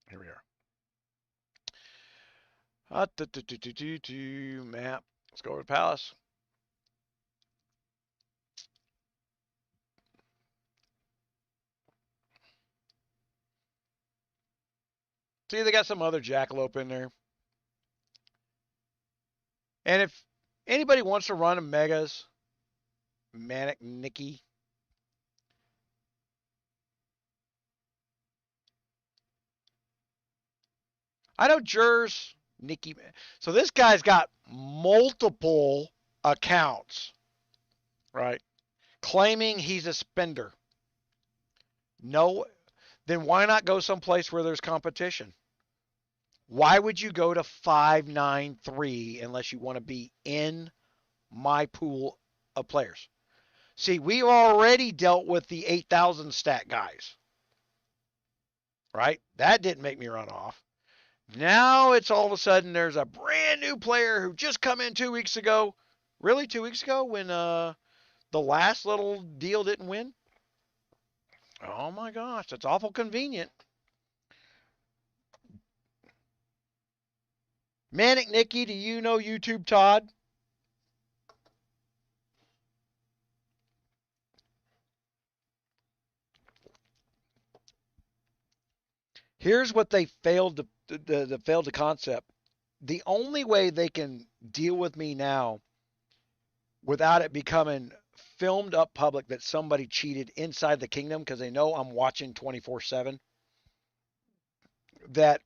Here we are. Map. Let's go over to palace. See, they got some other jackalope in there. And if anybody wants to run a megas, Manic Nicky, I know Jers, Nicky. So this guy's got multiple accounts, right? Claiming he's a spender. No, then why not go someplace where there's competition? Why would you go to 593 unless you want to be in my pool of players? See, we already dealt with the 8,000 stat guys, right? That didn't make me run off. Now it's all of a sudden there's a brand new player who just come in 2 weeks ago. Really, 2 weeks ago when the last little deal didn't win? Oh my gosh, that's awful convenient. Manic Nicky, do you know YouTube Todd? Here's what they failed to concept. The only way they can deal with me now without it becoming filmed up public that somebody cheated inside the kingdom, because they know I'm watching 24/7, that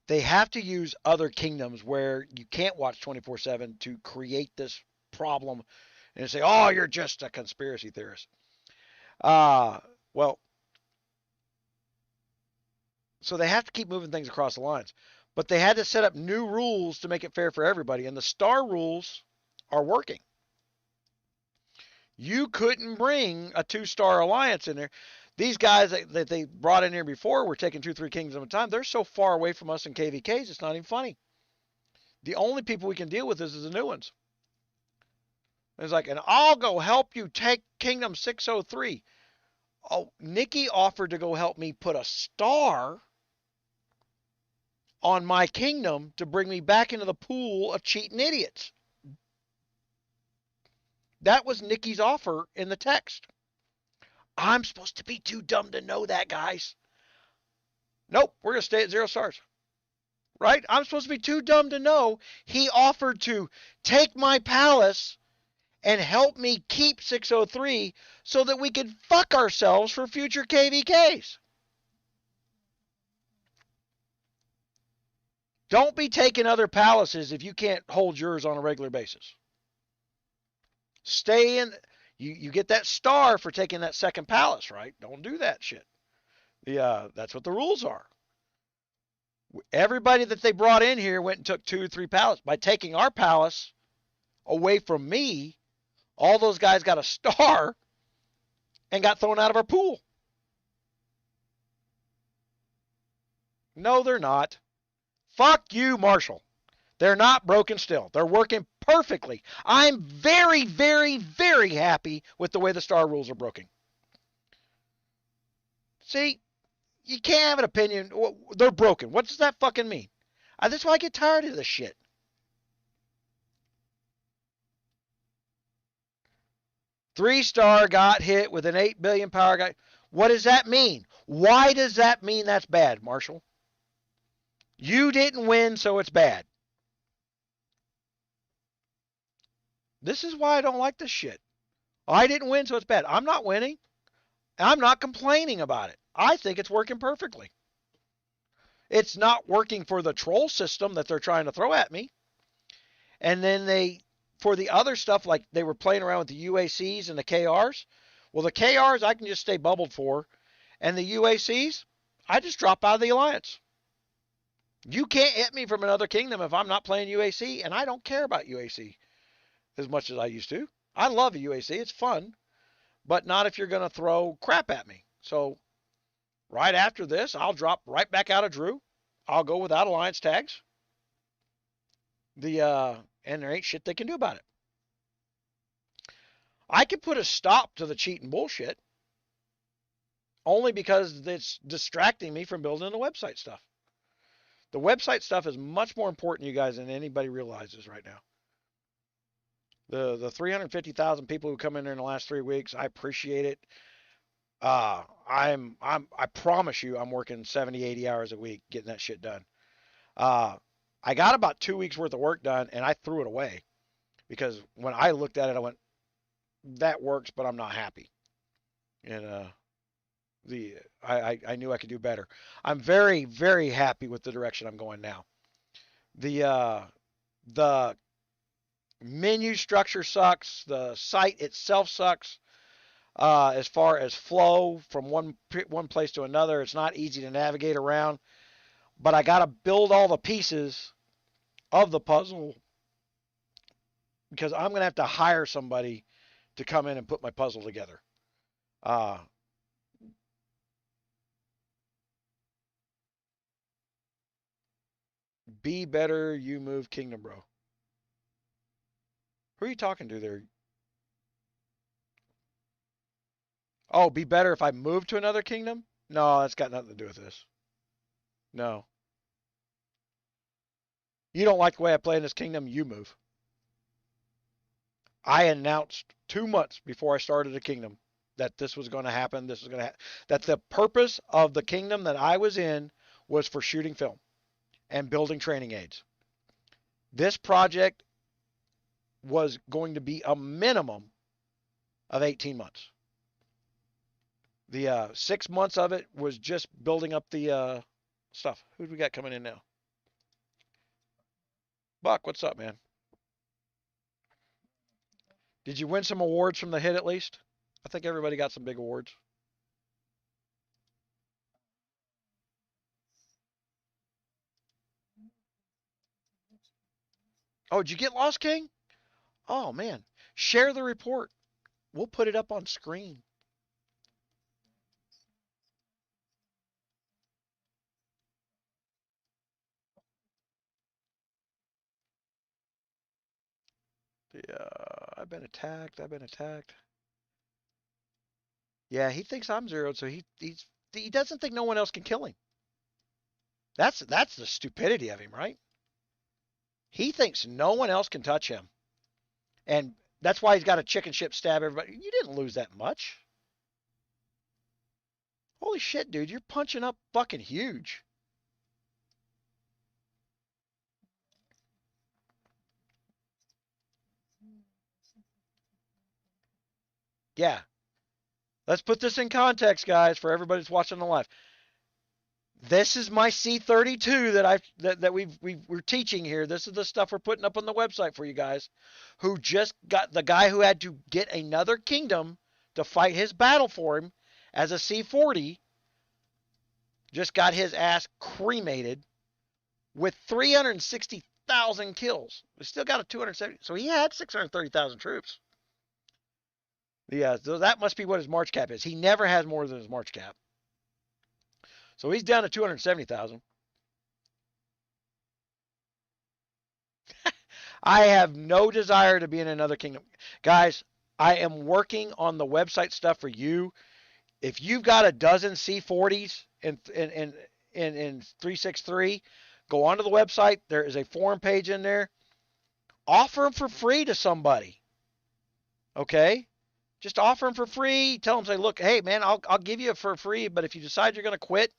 they have to use other kingdoms where you can't watch 24/7 to create this problem and say, oh, you're just a conspiracy theorist. Well, so they have to keep moving things across the lines. But they had to set up new rules to make it fair for everybody. And the star rules are working. You couldn't bring a 2-star alliance in there. These guys that they brought in here before were taking 2, 3 kingdoms at a time. They're so far away from us in KvKs, it's not even funny. The only people we can deal with is the new ones. It's like, and I'll go help you take Kingdom 603. Oh, Nikki offered to go help me put a star on my kingdom to bring me back into the pool of cheating idiots. That was Nikki's offer in the text. I'm supposed to be too dumb to know that, guys. Nope, we're going to stay at 0 stars. Right? I'm supposed to be too dumb to know he offered to take my palace and help me keep 603 so that we could fuck ourselves for future KvKs. Don't be taking other palaces if you can't hold yours on a regular basis. Stay in. You get that star for taking that second palace, right? Don't do that shit. That's what the rules are. Everybody that they brought in here went and took 2 or 3 palaces. By taking our palace away from me, all those guys got a star and got thrown out of our pool. No, they're not. Fuck you, Marshall. They're not broken still. They're working perfectly. I'm very, very, very happy with the way the star rules are broken. See, you can't have an opinion. They're broken. What does that fucking mean? That's why I get tired of this shit. Three-star got hit with an 8 billion power guy. What does that mean? Why does that mean that's bad, Marshall? You didn't win, so it's bad. This is why I don't like this shit. I didn't win, so it's bad. I'm not winning. I'm not complaining about it. I think it's working perfectly. It's not working for the troll system that they're trying to throw at me. And then for the other stuff, like they were playing around with the UACs and the KRs. Well, the KRs I can just stay bubbled for. And the UACs, I just drop out of the alliance. You can't hit me from another kingdom if I'm not playing UAC, and I don't care about UAC as much as I used to. I love a UAC. It's fun, but not if you're going to throw crap at me. So right after this, I'll drop right back out of Drew. I'll go without alliance tags. And there ain't shit they can do about it. I can put a stop to the cheating bullshit only because it's distracting me from building the website stuff. The website stuff is much more important to you guys than anybody realizes right now. The 350,000 people who come in there in the last 3 weeks, I appreciate it. I promise you I'm working 70, 80 hours a week getting that shit done. I got about 2 weeks worth of work done and I threw it away because when I looked at it, I went, that works, but I'm not happy. And I knew I could do better. I'm very, very happy with the direction I'm going now. The menu structure sucks. The site itself sucks. As far as flow from one place to another, it's not easy to navigate around. But I got to build all the pieces of the puzzle because I'm going to have to hire somebody to come in and put my puzzle together. Be better, you move kingdom, bro. Who are you talking to there? Oh, be better if I move to another kingdom? No, that's got nothing to do with this. No. You don't like the way I play in this kingdom, you move. I announced 2 months before I started a kingdom that this was going to happen. This was going to that the purpose of the kingdom that I was in was for shooting film and building training aids. This project was going to be a minimum of 18 months. The 6 months of it was just building up the stuff. Who do we got coming in now? Buck, what's up, man? Did you win some awards from the hit at least? I think everybody got some big awards. Oh, did you get Lost King? Oh, man. Share the report. We'll put it up on screen. I've been attacked. I've been attacked. Yeah, he thinks I'm zeroed, so he doesn't think no one else can kill him. That's the stupidity of him, right? He thinks no one else can touch him. And that's why he's got a chicken ship stab everybody. You didn't lose that much. Holy shit, dude, you're punching up fucking huge. Yeah. Let's put this in context, guys, for everybody that's watching the live. This is my C32 that we're teaching here. This is the stuff we're putting up on the website for you guys. Who just got the guy who had to get another kingdom to fight his battle for him as a C40 just got his ass cremated with 360,000 kills. We still got a 270. So he had 630,000 troops. Yeah, so that must be what his March cap is. He never has more than his March cap. So he's down to 270,000. I have no desire to be in another kingdom. Guys, I am working on the website stuff for you. If you've got a dozen C40s in 363, go onto the website. There is a forum page in there. Offer them for free to somebody. Okay? Just offer them for free. Tell them, say, look, hey, man, I'll give you it for free, but if you decide you're going to quit,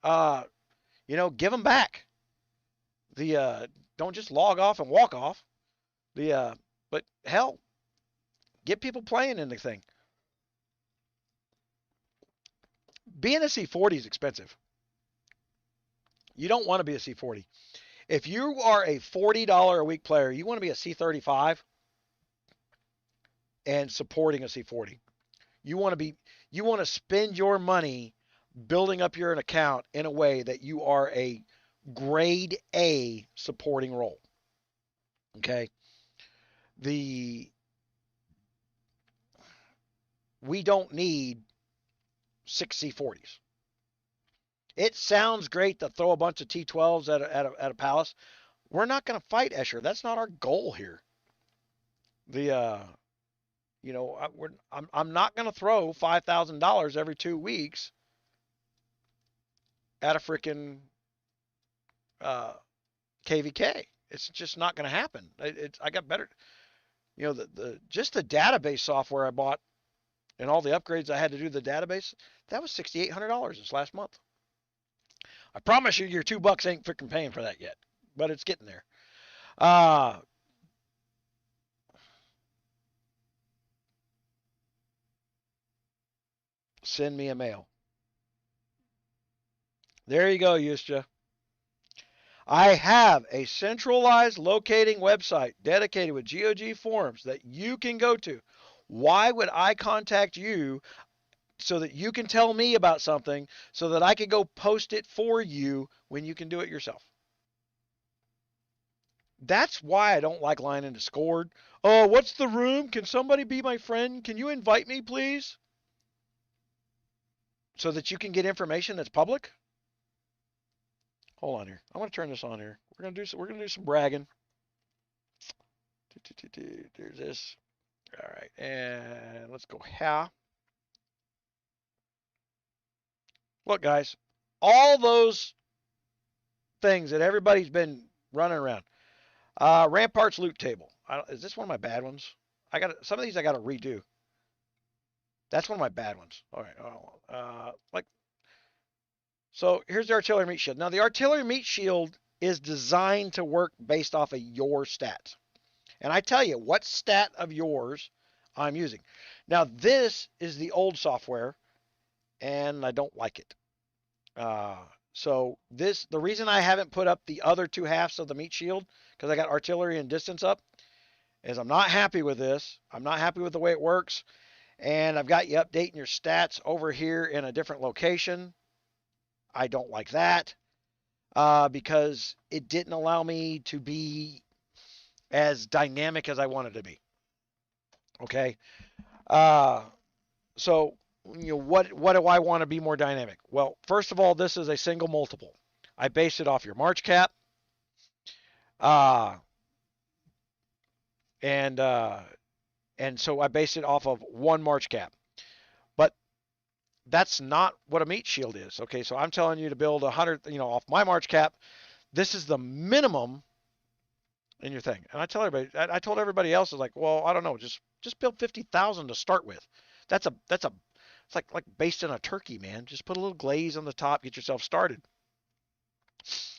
give them back. Don't just log off and walk off. But hell, get people playing in the thing. Being a C40 is expensive. You don't want to be a C40. If you are a $40 a week player, you want to be a C35 and supporting a C40. You want to spend your money building up your account in a way that you are a grade A supporting role. Okay? We don't need 6 C40s. It sounds great to throw a bunch of T12s at a palace. We're not going to fight Escher. That's not our goal here. I'm not going to throw $5,000 every 2 weeks at a freaking KvK. It's just not going to happen. I got better. Just the database software I bought and all the upgrades I had to do to the database, that was $6,800 this last month. I promise you, your $2 ain't freaking paying for that yet, but it's getting there. Send me a mail. There you go, Yusja. I have a centralized locating website dedicated with GOG forums that you can go to. Why would I contact you so that you can tell me about something so that I can go post it for you when you can do it yourself? That's why I don't like lying in Discord. Oh, what's the room? Can somebody be my friend? Can you invite me, please? So that you can get information that's public? Hold on here. I want to turn this on here. We're gonna do some bragging. There's this. All right, and let's go here. Look, guys, all those things that everybody's been running around. Rampart's loot table. Is this one of my bad ones? Some of these I got to redo. That's one of my bad ones. All right. So here's the artillery meat shield. Now the artillery meat shield is designed to work based off of your stats. And I tell you what stat of yours I'm using. Now this is the old software and I don't like it. Uh, the reason I haven't put up the other two halves of the meat shield, because I got artillery and distance up, is I'm not happy with this. I'm not happy with the way it works. And I've got you updating your stats over here in a different location. I don't like that because it didn't allow me to be as dynamic as I wanted to be. Okay. Uh, so, what do I want to be more dynamic? Well, first of all, this is a single multiple. I base it off your March cap. And so I base it off of one March cap. But that's not what a meat shield is. Okay, so I'm telling you to build 100, off my March cap. This is the minimum in your thing. And I told everybody else, is like, well, I don't know, just build 50,000 to start with. It's like basting a turkey, man. Just put a little glaze on the top, get yourself started.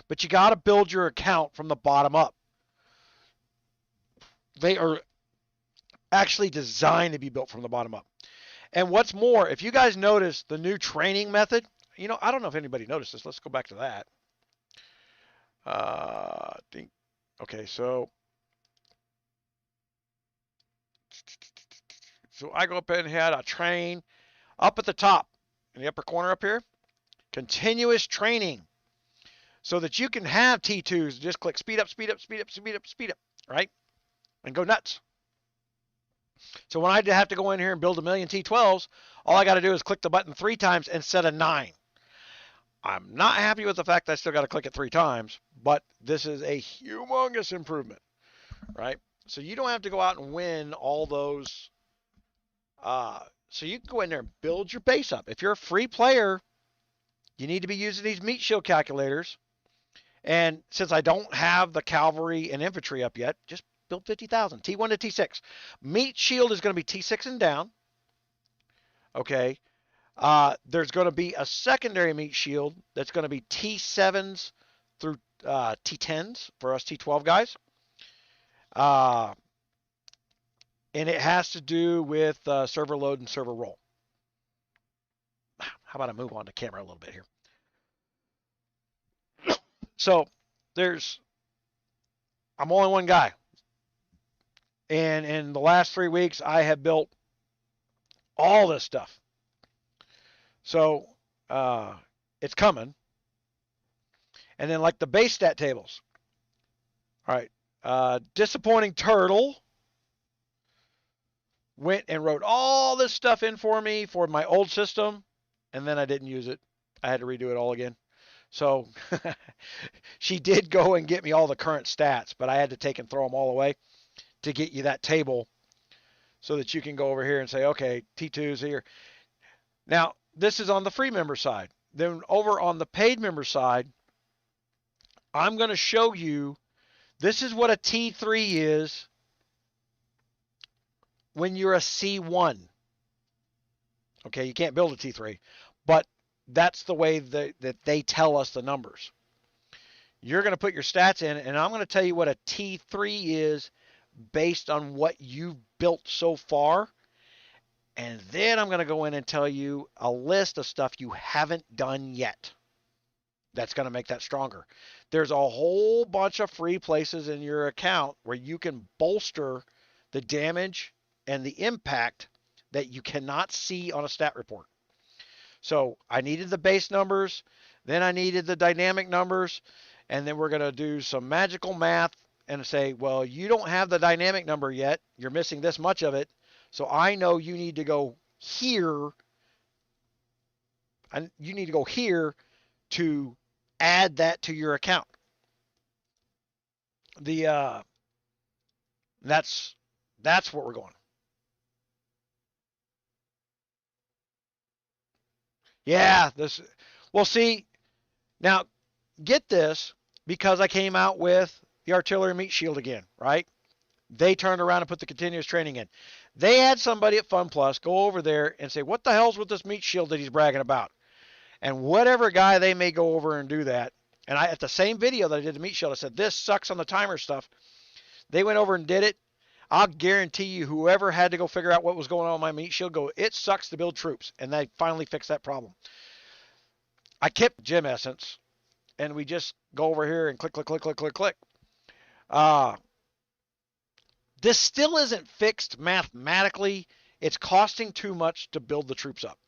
But you got to build your account from the bottom up. They are actually designed to be built from the bottom up. And what's more, if you guys notice the new training method, I don't know if anybody noticed this. Let's go back to that. Okay, so I go up and had a train up at the top in the upper corner up here, continuous training, so that you can have T2s. Just click speed up, speed up, speed up, speed up, speed up, right? And go nuts. So when I have to go in here and build 1,000,000 T12s, all I got to do is click the button 3 times instead of 9. I'm not happy with the fact that I still got to click it 3 times, but this is a humongous improvement, right? So you don't have to go out and win all those. So you can go in there and build your base up. If you're a free player, you need to be using these meat shield calculators. And since I don't have the cavalry and infantry up yet, just build 50,000, T1 to T6. Meat shield is going to be T6 and down. Okay. There's going to be a secondary meat shield that's going to be T7s through T10s for us T12 guys. And it has to do with server load and server roll. How about I move on to camera a little bit here? So I'm only one guy. And in the last 3 weeks, I have built all this stuff. So it's coming. And then like the base stat tables. All right. Disappointing Turtle went and wrote all this stuff in for me for my old system. And then I didn't use it. I had to redo it all again. So she did go and get me all the current stats, but I had to take and throw them all away to get you that table so that you can go over here and say, okay, T2's here. Now, this is on the free member side. Then over on the paid member side, I'm going to show you, this is what a T3 is when you're a C1. Okay, you can't build a T3, but that's the way that they tell us the numbers. You're going to put your stats in, and I'm going to tell you what a T3 is based on what you've built so far. And then I'm going to go in and tell you a list of stuff you haven't done yet. That's going to make that stronger. There's a whole bunch of free places in your account where you can bolster the damage and the impact that you cannot see on a stat report. So I needed the base numbers, then I needed the dynamic numbers, and then we're going to do some magical math and say, well, you don't have the dynamic number yet. You're missing this much of it. So I know you need to go here. And you need to go here to add that to your account. That's where we're going. Yeah, well, see, now get this, because I came out with the artillery meat shield again, right? They turned around and put the continuous training in. They had somebody at Fun Plus go over there and say, what the hell's with this meat shield that he's bragging about? And whatever guy they may go over and do that, and at the same video that I did the meat shield, I said, this sucks on the timer stuff. They went over and did it. I'll guarantee you whoever had to go figure out what was going on with my meat shield, go, it sucks to build troops. And they finally fixed that problem. I kept Gym Essence, and we just go over here and click, click, click, click, click, click. This still isn't fixed mathematically. It's costing too much to build the troops up.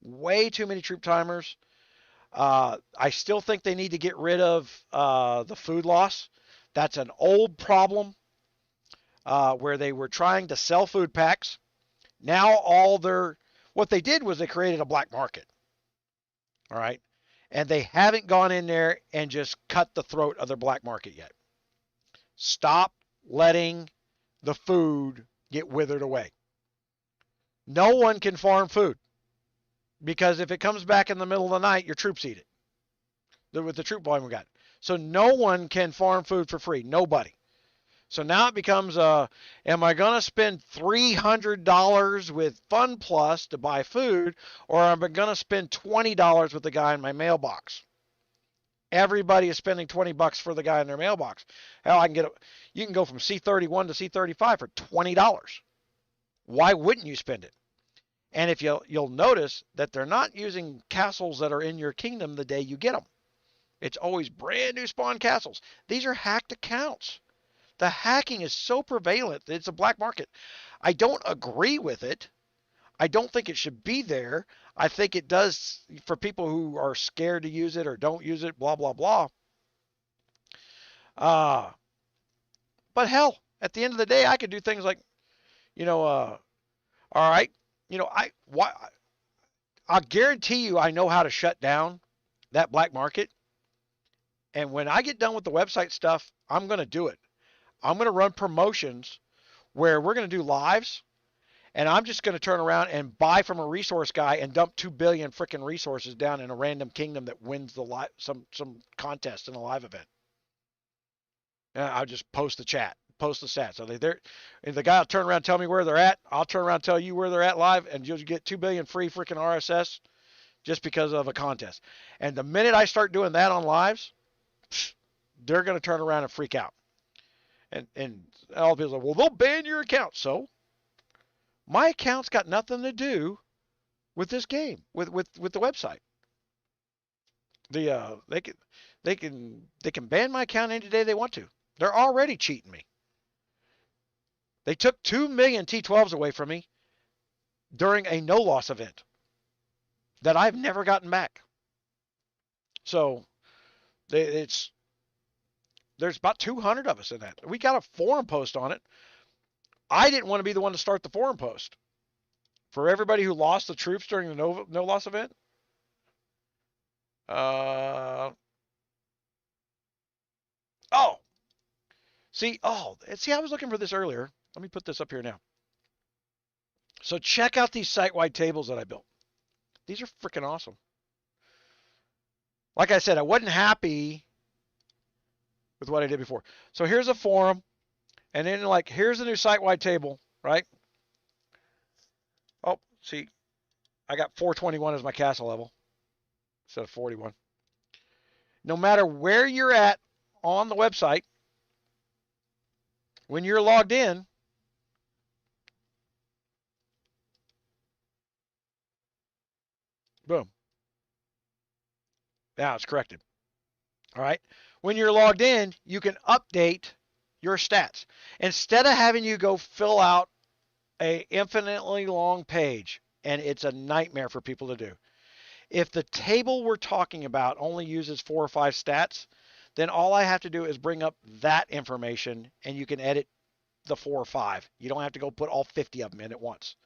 Way too many troop timers. I still think they need to get rid of the food loss. That's an old problem where they were trying to sell food packs. Now what they did was they created a black market. All right. And they haven't gone in there and just cut the throat of their black market yet. Stop letting the food get withered away. No one can farm food because if it comes back in the middle of the night, your troops eat it with the troop volume we got. So no one can farm food for free. Nobody. So now it becomes, am I going to spend $300 with Fun Plus to buy food, or am I going to spend $20 with the guy in my mailbox? Everybody is spending $20 for the guy in their mailbox. Hell, you can go from C31 to C35 for $20. Why wouldn't you spend it? And if you'll notice that they're not using castles that are in your kingdom the day you get them. It's always brand new spawn castles. These are hacked accounts. The hacking is so prevalent that it's a black market. I don't agree with it. I don't think it should be there. I think it does for people who are scared to use it or don't use it, blah, blah, blah. But hell, at the end of the day, I could do things like, all right, I'll guarantee you I know how to shut down that black market. And when I get done with the website stuff, I'm going to do it. I'm going to run promotions where we're going to do lives, and I'm just going to turn around and buy from a resource guy and dump 2 billion freaking resources down in a random kingdom that wins the some contest in a live event. And I'll just post the stats. So if the guy will turn around and tell me where they're at, I'll turn around and tell you where they're at live, and you'll get 2 billion free freaking RSS just because of a contest. And the minute I start doing that on lives, they're going to turn around and freak out. And all the people say, well, they'll ban your account. So my account's got nothing to do with this game, with the website. They can ban my account any day they want to. They're already cheating me. They took 2 million T12s away from me during a no loss event that I've never gotten back. So there's about 200 of us in that. We got a forum post on it. I didn't want to be the one to start the forum post. For everybody who lost the troops during the no loss event. See, I was looking for this earlier. Let me put this up here now. So check out these site-wide tables that I built. These are freaking awesome. Like I said, I wasn't happy with what I did before. So here's a forum, and then here's a new site-wide table, right? Oh, see, I got 421 as my castle level instead of 41. No matter where you're at on the website, when you're logged in, boom. Now it's corrected. All right. When you're logged in, you can update your stats. Instead of having you go fill out a infinitely long page, and it's a nightmare for people to do. If the table we're talking about only uses 4 or 5 stats, then all I have to do is bring up that information, and you can edit the 4 or 5. You don't have to go put all 50 of them in at once.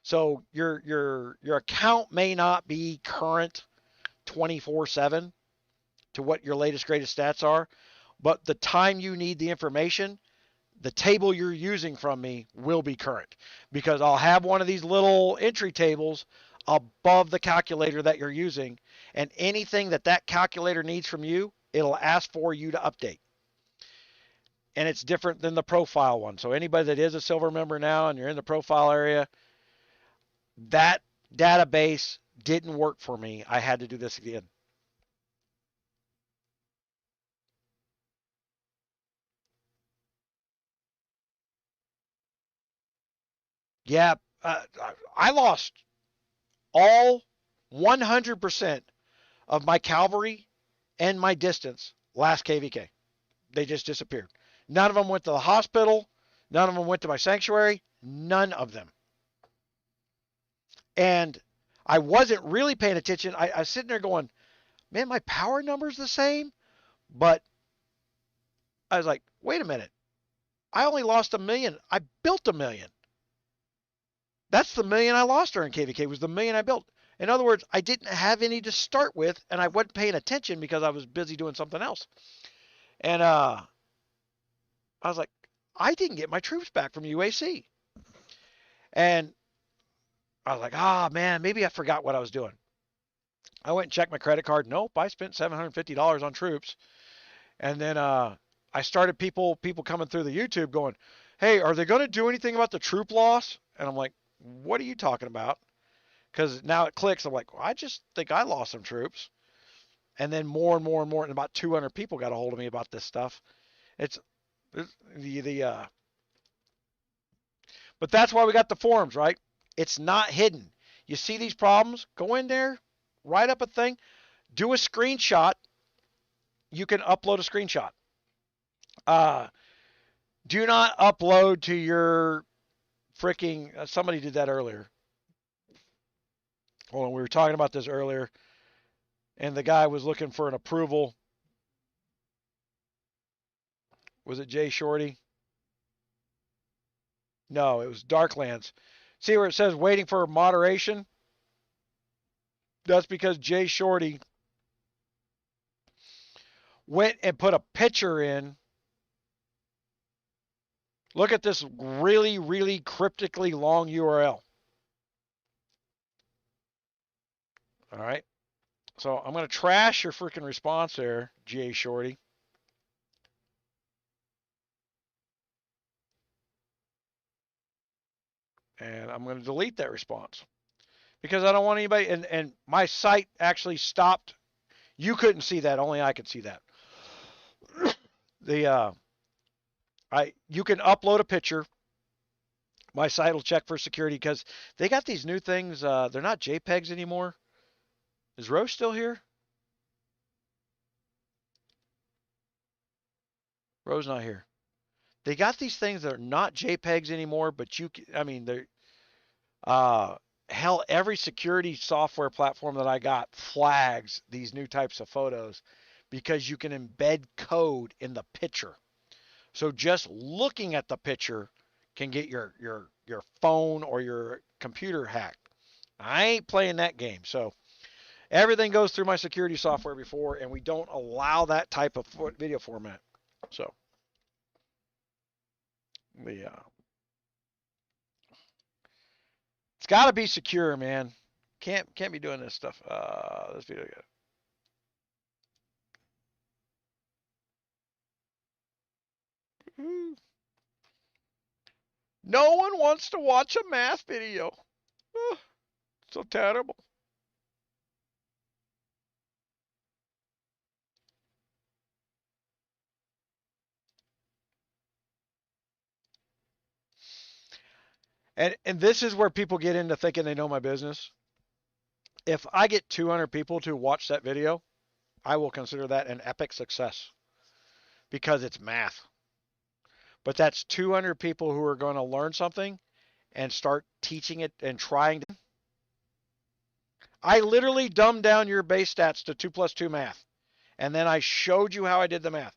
So your account may not be current 24/7 to what your latest greatest stats are, but the time you need the information, the table you're using from me will be current, because I'll have one of these little entry tables above the calculator that you're using, and anything that calculator needs from you, it'll ask for you to update. and it's different than the profile one. So anybody that is a silver member now and you're in the profile area, that database didn't work for me. I had to do this again. Yeah, I lost all 100% of my cavalry and my distance last KvK. They just disappeared. None of them went to the hospital. None of them went to my sanctuary. None of them. And I wasn't really paying attention. I was sitting there going, man, my power number's the same. But I was like, wait a minute. I only lost 1 million. I built 1 million. That's the 1 million I lost during KvK, was the 1 million I built. In other words, I didn't have any to start with, and I wasn't paying attention because I was busy doing something else. And I was like, I didn't get my troops back from UAC. And I was like, man, maybe I forgot what I was doing. I went and checked my credit card. Nope, I spent $750 on troops. And then I started people coming through the YouTube going, hey, are they going to do anything about the troop loss? And I'm like, what are you talking about? Because now it clicks. I'm like, well, I just think I lost some troops. And then more and more and more, and about 200 people got a hold of me about this stuff. But that's why we got the forums, right? It's not hidden. You see these problems? Go in there, write up a thing, do a screenshot. You can upload a screenshot. Do not upload to your freaking, somebody did that earlier. Hold on, we were talking about this earlier, and the guy was looking for an approval. Was it Jay Shorty? No, it was Darklands. See where it says waiting for moderation? That's because Jay Shorty went and put a picture in. Look at this really, really cryptically long URL. All right. So I'm going to trash your freaking response there, Jay Shorty. And I'm going to delete that response because I don't want anybody, and my site actually stopped. You couldn't see that. Only I could see that. You can upload a picture. My site will check for security because they got these new things. They're not JPEGs anymore. Is Rose still here? Rose not here. They got these things that are not JPEGs anymore, but they're, hell, every security software platform that I got flags these new types of photos because you can embed code in the picture. So just looking at the picture can get your phone or your computer hacked. I ain't playing that game. So everything goes through my security software before, and we don't allow that type of video format. So it's got to be secure, man. Can't be doing this stuff. This video again. No one wants to watch a math video. So terrible. And this is where people get into thinking they know my business. If I get 200 people to watch that video, I will consider that an epic success because it's math. But that's 200 people who are going to learn something and start teaching it and trying to. I literally dumbed down your base stats to 2 plus 2 math. And then I showed you how I did the math.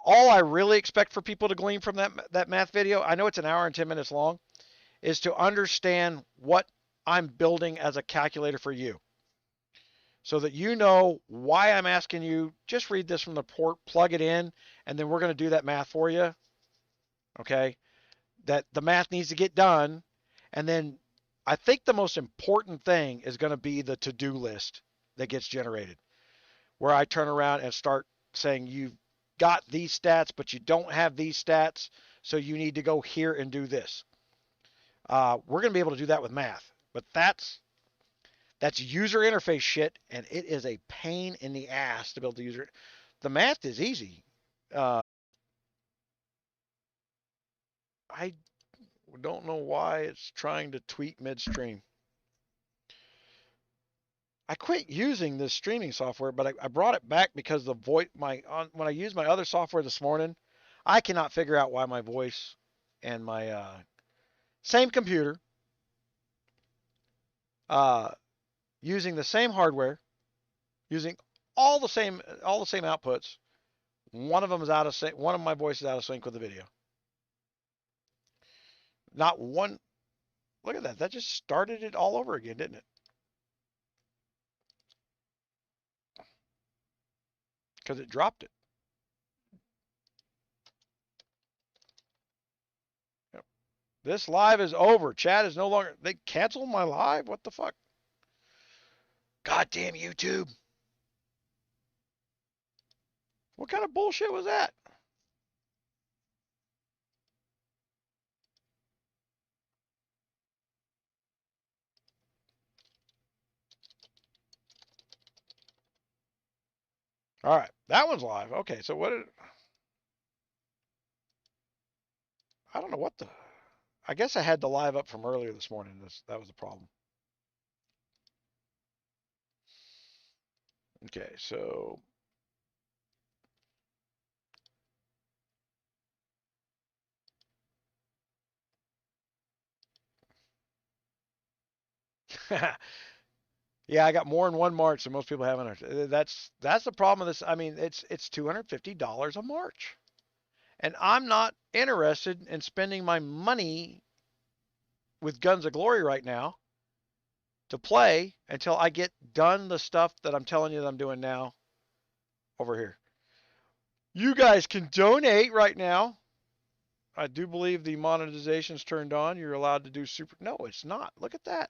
All I really expect for people to glean from that math video, I know it's an hour and 10 minutes long, is to understand what I'm building as a calculator for you. So that you know why I'm asking you, just read this from the port, plug it in, and then we're going to do that math for you. Okay? That the math needs to get done. And then I think the most important thing is going to be the to-do list that gets generated. Where I turn around and start saying got these stats, but you don't have these stats, so you need to go here and do this. We're going to be able to do that with math, but that's user interface shit, and it is a pain in the ass to be able to use it. The math is easy. I don't know why it's trying to tweet midstream. I quit using this streaming software, but I brought it back because the voice when I used my other software this morning, I cannot figure out why my voice and my same computer, using the same hardware, using all the same outputs, one of them is out of sync. One of my voices is out of sync with the video. Not one. Look at that. That just started it all over again, didn't it? Because it dropped it. Yep. This live is over. Chat is no longer. They canceled my live? What the fuck? Goddamn YouTube. What kind of bullshit was that? All right. That one's live. Okay. So what did. I don't know what the. I guess I had the live up from earlier this morning. That was the problem. Okay. So. Yeah, I got more in one march than most people have in it. That's the problem with this. I mean, it's $250 a march. And I'm not interested in spending my money with Guns of Glory right now to play until I get done the stuff that I'm telling you that I'm doing now over here. You guys can donate right now. I do believe the monetization's turned on. You're allowed to do super. No, it's not. Look at that.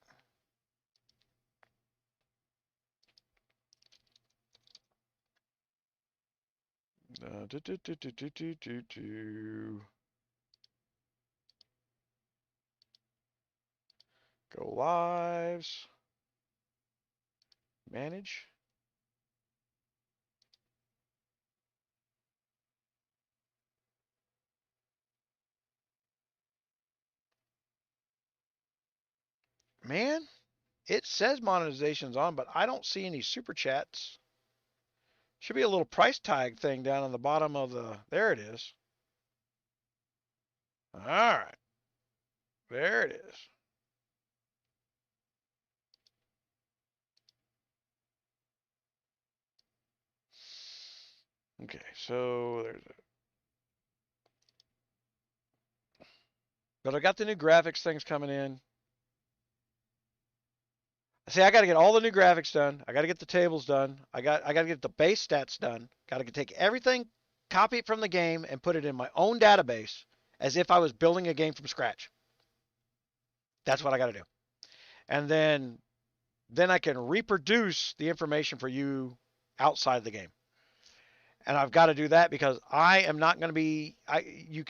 Go lives. Manage. Man, it says monetization's on, but I don't see any super chats. Should be a little price tag thing down on the bottom of the. There it is. All right. There it is. Okay, so there's a. But I got the new graphics things coming in. See, I got to get all the new graphics done. I got to get the tables done. I got to get the base stats done. Got to take everything, copy it from the game, and put it in my own database as if I was building a game from scratch. That's what I got to do. And then I can reproduce the information for you outside the game. And I've got to do that because I am not going to be. You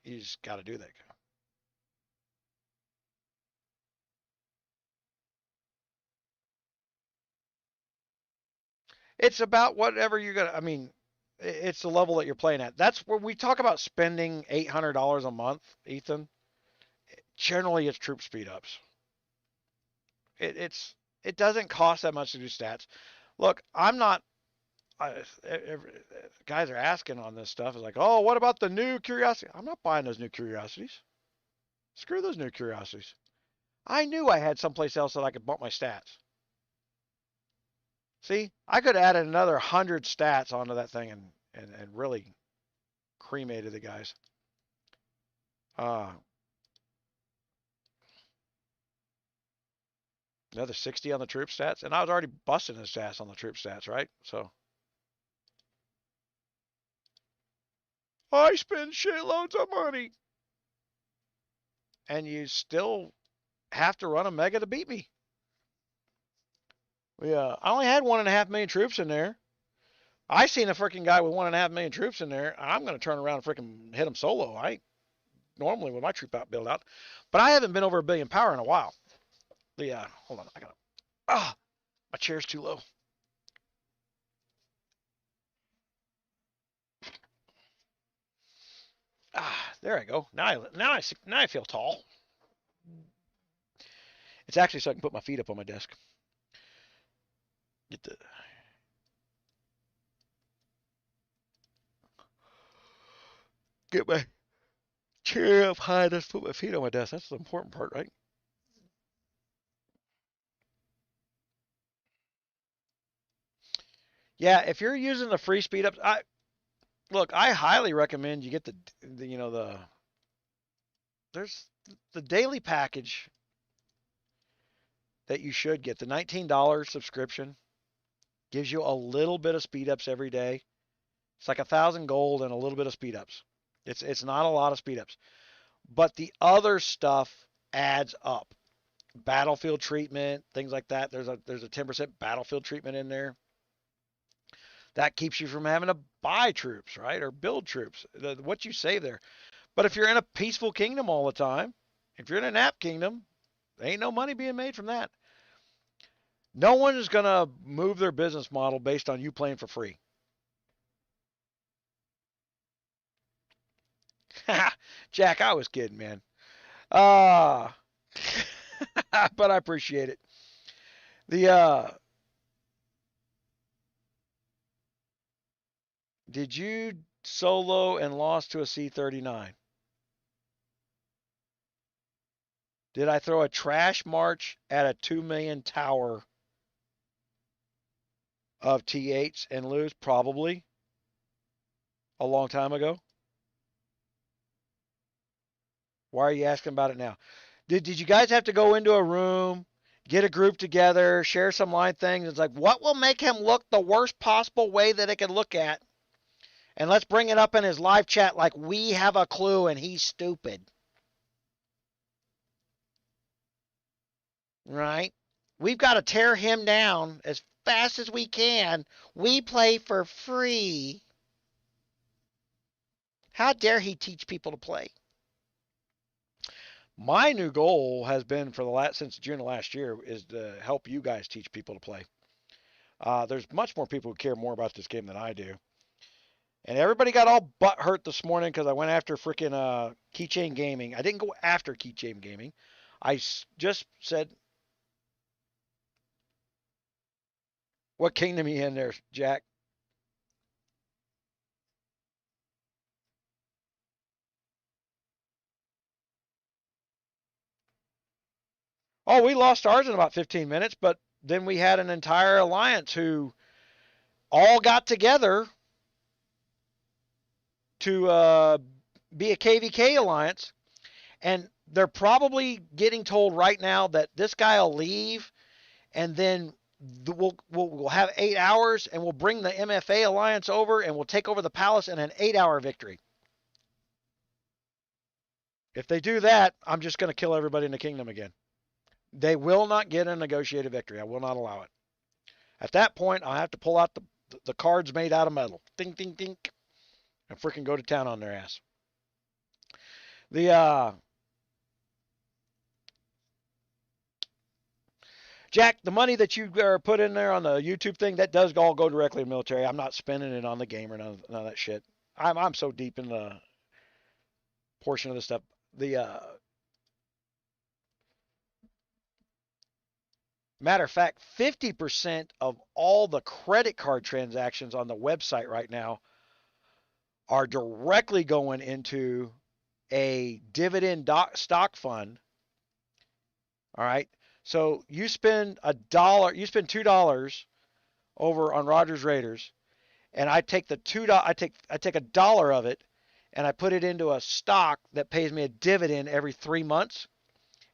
just got to do that. It's about whatever you're gonna. I mean, it's the level that you're playing at. That's where we talk about spending $800 a month, Ethan. Generally, it's troop speed ups. It doesn't cost that much to do stats. Look, I'm not. Guys are asking on this stuff. It's like, oh, what about the new curiosity? I'm not buying those new curiosities. Screw those new curiosities. I knew I had someplace else that I could bump my stats. See, I could have added another 100 stats onto that thing and really cremated the guys. Another 60 on the troop stats, and I was already busting his stats on the troop stats, right? So I spend shitloads of money, and you still have to run a mega to beat me. Yeah, I only had 1.5 million troops in there, I seen a freaking guy with 1.5 million troops in there. I'm going to turn around and freaking hit him solo. I ain't normally with my troop out build out, but I haven't been over 1 billion power in a while. Hold on, I got my chair's too low. There I go. Now I feel tall. It's actually so I can put my feet up on my desk. Get my chair up high enough to put my feet on my desk. That's the important part, right? Yeah, if you're using the free speed ups, I highly recommend you get there's the daily package that you should get. The $19 subscription gives you a little bit of speed ups every day. It's like 1,000 gold and a little bit of speed ups. It's not a lot of speed ups, but the other stuff adds up. Battlefield treatment, things like that. There's a 10% battlefield treatment in there. That keeps you from having to buy troops, right? Or build troops. What you save there. But if you're in a peaceful kingdom all the time, if you're in a nap kingdom, there ain't no money being made from that. No one is going to move their business model based on you playing for free. Jack, I was kidding, man. But I appreciate it. Did you solo and lost to a C-39? Did I throw a trash march at a 2 million tower of T8s and lose? Probably. A long time ago. Why are you asking about it now? Did you guys have to go into a room, get a group together, share some line things? It's like, what will make him look the worst possible way that it can look at? And let's bring it up in his live chat like we have a clue and he's stupid. Right? We've got to tear him down as fast as we can. We play for free. How dare he teach people to play? My new goal has been since June of last year is to help you guys teach people to play. There's much more people who care more about this game than I do. And everybody got all butt hurt this morning because I went after freaking Keychain Gaming. I didn't go after Keychain Gaming. I just said, what kingdom are you in there, Jack? Oh, we lost ours in about 15 minutes, but then we had an entire alliance who all got together to be a KvK alliance, and they're probably getting told right now that this guy will leave, and then we'll have 8 hours, and we'll bring the MFA alliance over, and we'll take over the palace in an 8-hour victory. If they do that, I'm just going to kill everybody in the kingdom again. They will not get a negotiated victory. I will not allow it. At that point, I'll have to pull out the cards made out of metal. Ding, ding, ding. And freaking go to town on their ass. Jack, the money that you put in there on the YouTube thing, that does all go directly to military. I'm not spending it on the game or none of that shit. I'm so deep in the portion of the stuff. Matter of fact, 50% of all the credit card transactions on the website right now are directly going into a dividend stock fund. All right. So you spend $2 over on Rogers Raiders, and I take the $2. I take $1 of it, and I put it into a stock that pays me a dividend every 3 months,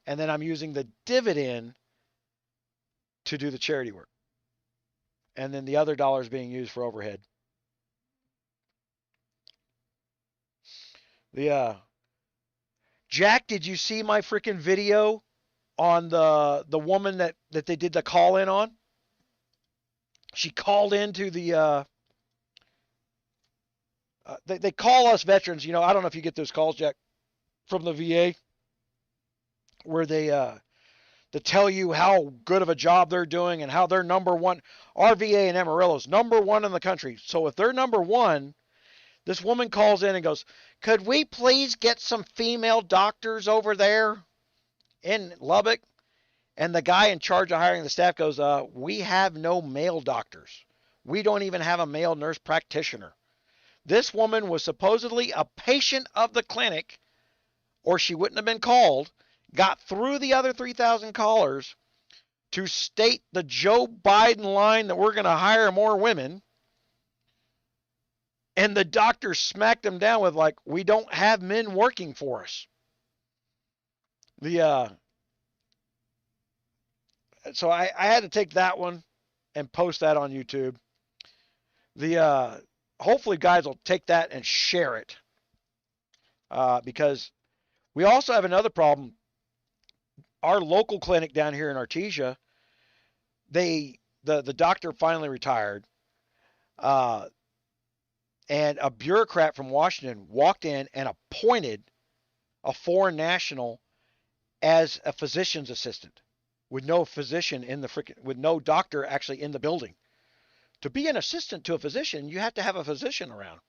and then I'm using the dividend to do the charity work, and then the other dollar is being used for overhead. Jack, did you see my freaking video on the woman that they did the call in on? She called into the they call us veterans. You know, I don't know if you get those calls, Jack, from the VA, where they tell you how good of a job they're doing and how they're number one. Our VA in Amarillo's number one in the country. So if they're number one, this woman calls in and goes, "Could we please get some female doctors over there in Lubbock?" And the guy in charge of hiring the staff goes, "We have no male doctors. We don't even have a male nurse practitioner." This woman was supposedly a patient of the clinic, or she wouldn't have been called, got through the other 3,000 callers to state the Joe Biden line that we're going to hire more women. And the doctor smacked them down with, like, "We don't have men working for us." So I had to take that one and post that on YouTube. Hopefully guys will take that and share it, because we also have another problem. Our local clinic down here in Artesia, the doctor finally retired, and a bureaucrat from Washington walked in and appointed a foreign national as a physician's assistant, with no physician in the with no doctor actually in the building. To be an assistant to a physician, you have to have a physician around.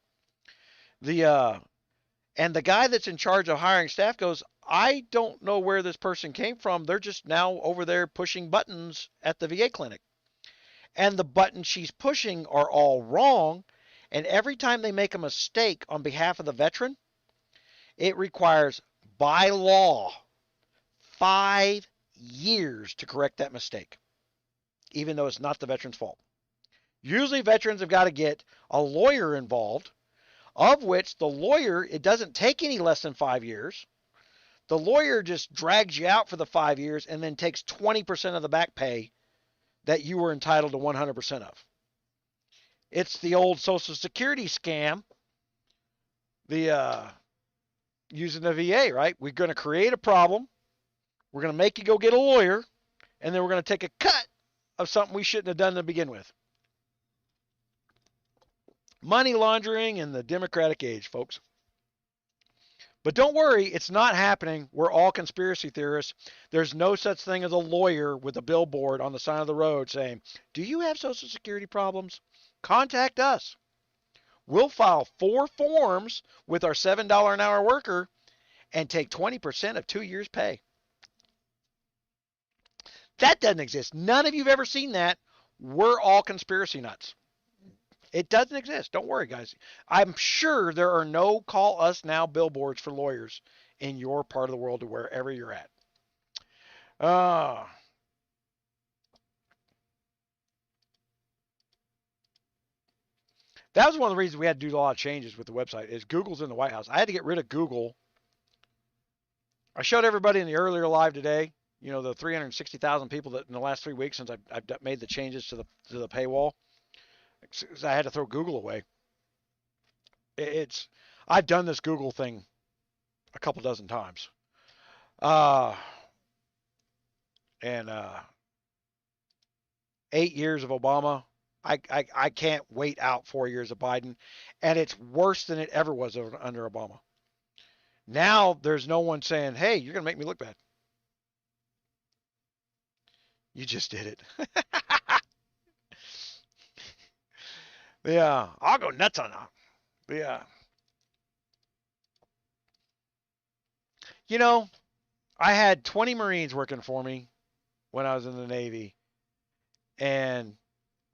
And the guy that's in charge of hiring staff goes, "I don't know where this person came from. They're just now over there pushing buttons at the VA clinic. And the buttons she's pushing are all wrong. And every time they make a mistake on behalf of the veteran, it requires, by law, 5 years to correct that mistake, even though it's not the veteran's fault. Usually veterans have got to get a lawyer involved, of which the lawyer, it doesn't take any less than 5 years. The lawyer just drags you out for the 5 years and then takes 20% of the back pay that you were entitled to 100% of. It's the old Social Security scam, using the VA, right? We're going to create a problem. We're going to make you go get a lawyer, and then we're going to take a cut of something we shouldn't have done to begin with. Money laundering in the Democratic age, folks. But don't worry, it's not happening. We're all conspiracy theorists. There's no such thing as a lawyer with a billboard on the side of the road saying, "Do you have Social Security problems? Contact us. We'll file 4 forms with our $7 an hour worker and take 20% of 2 years' pay." That doesn't exist. None of you have ever seen that. We're all conspiracy nuts. It doesn't exist. Don't worry, guys. I'm sure there are no call us now billboards for lawyers in your part of the world or wherever you're at. That was one of the reasons we had to do a lot of changes with the website, is Google's in the White House. I had to get rid of Google. I showed everybody in the earlier live today, you know, the 360,000 people that in the last 3 weeks since I've made the changes to the paywall. I had to throw Google away. I've done this Google thing a couple dozen times. And 8 years of Obama. I can't wait out 4 years of Biden. And it's worse than it ever was under Obama. Now there's no one saying, "Hey, you're going to make me look bad." You just did it. Yeah, I'll go nuts on that. Yeah. You know, I had 20 Marines working for me when I was in the Navy, and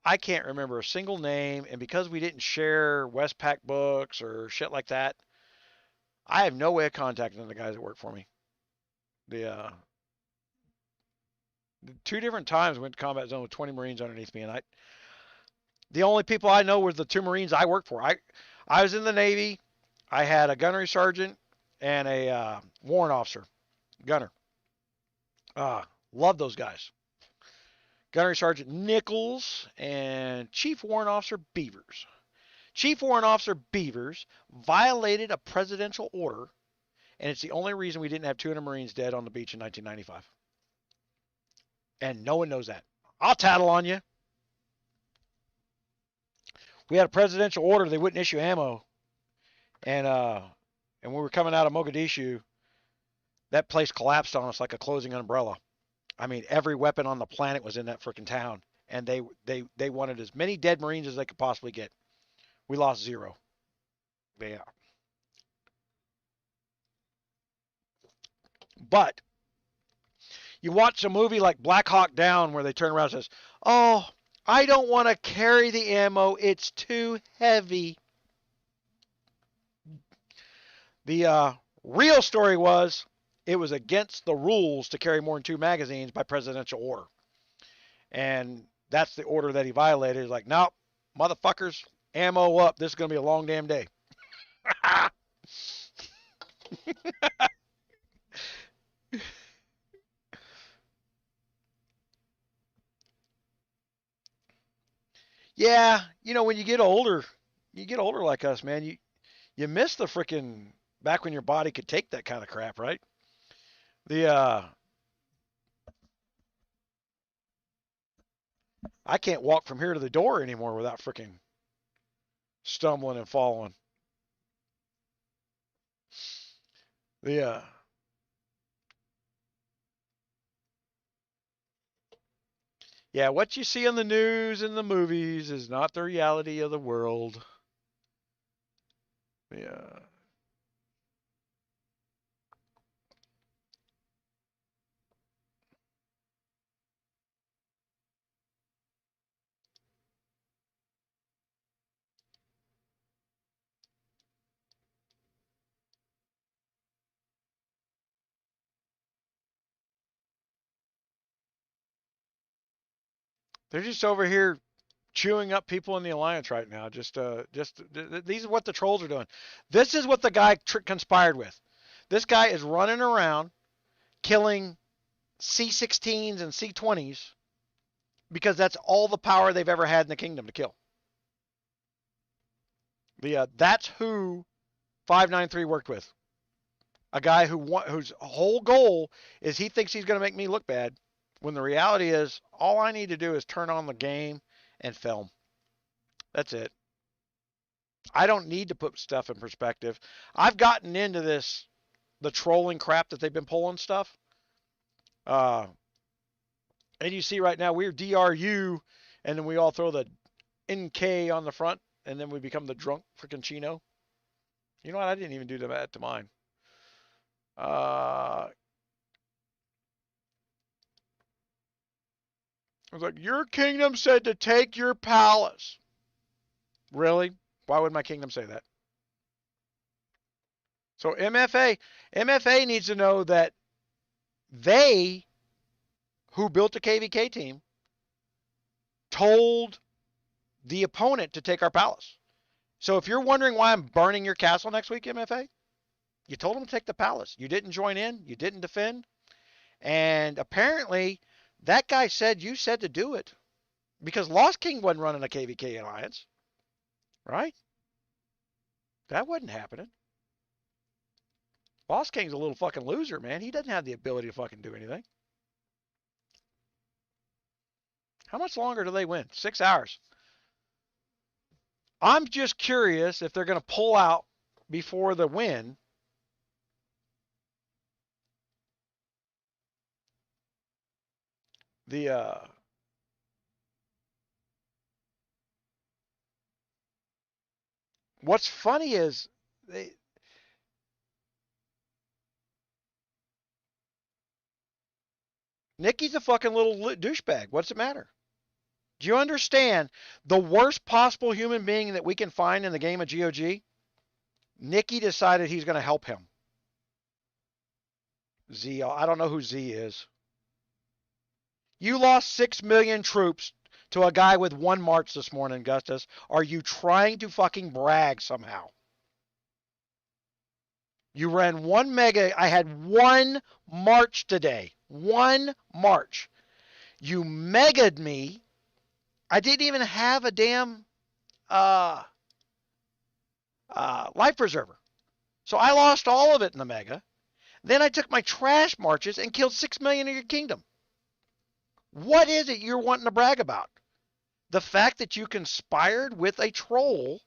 I can't remember a single name. And because we didn't share Westpac books or shit like that, I have no way of contacting the guys that work for me. The 2 different times I went to combat zone with 20 Marines underneath me, and the only people I know were the 2 Marines I worked for. I was in the Navy. I had a gunnery sergeant and a warrant officer, gunner. Love those guys. Gunnery Sergeant Nichols and Chief Warrant Officer Beavers. Chief Warrant Officer Beavers violated a presidential order, and it's the only reason we didn't have 200 Marines dead on the beach in 1995. And no one knows that. I'll tattle on you. We had a presidential order. They wouldn't issue ammo And we were coming out of Mogadishu. That place collapsed on us like a closing umbrella. I mean, every weapon on the planet was in that freaking town, and they wanted as many dead Marines as they could possibly get. We lost 0. Yeah. But you watch a movie like Black Hawk Down where they turn around and says, "Oh, I don't want to carry the ammo. It's too heavy." The real story was it was against the rules to carry more than 2 magazines by presidential order. And that's the order that he violated. He's like, "Nope, motherfuckers, ammo up. This is going to be a long damn day." Yeah, when you get older like us, man, you miss the freaking back when your body could take that kind of crap, right? The I can't walk from here to the door anymore without freaking stumbling and falling. The Yeah, what you see on the news and the movies is not the reality of the world. Yeah. They're just over here chewing up people in the alliance right now. These are what the trolls are doing. This is what the guy conspired with. This guy is running around killing C-16s and C-20s because that's all the power they've ever had in the kingdom to kill. That's who 593 worked with. A guy whose whole goal is he thinks he's going to make me look bad, when the reality is all I need to do is turn on the game and film. That's it. I don't need to put stuff in perspective. I've gotten into the trolling crap that they've been pulling stuff. Uh, and you see right now we're DRU, and then we all throw the NK on the front, and then we become the drunk freaking Chino. You know what? I didn't even do that to mine. I was like, your kingdom said to take your palace. Really? Why would my kingdom say that? So MFA needs to know that they, who built the KvK team, told the opponent to take our palace. So if you're wondering why I'm burning your castle next week, MFA, you told them to take the palace. You didn't join in. You didn't defend. And apparently that guy said you said to do it because Lost King wasn't running a KvK alliance, right? That wasn't happening. Lost King's a little fucking loser, man. He doesn't have the ability to fucking do anything. How much longer do they win? 6 hours. I'm just curious if they're going to pull out before the win. What's funny is Nikki's a fucking little douchebag. What's the matter? Do you understand the worst possible human being that we can find in the game of GOG? Nikki decided he's going to help him. Z, I don't know who Z is. You lost 6 million troops to a guy with 1 march this morning, Gustus. Are you trying to fucking brag somehow? You ran 1 mega. I had 1 march today. 1 march. You mega'd me. I didn't even have a damn life preserver. So I lost all of it in the mega. Then I took my trash marches and killed 6 million of your kingdom. What is it you're wanting to brag about? The fact that you conspired with a troll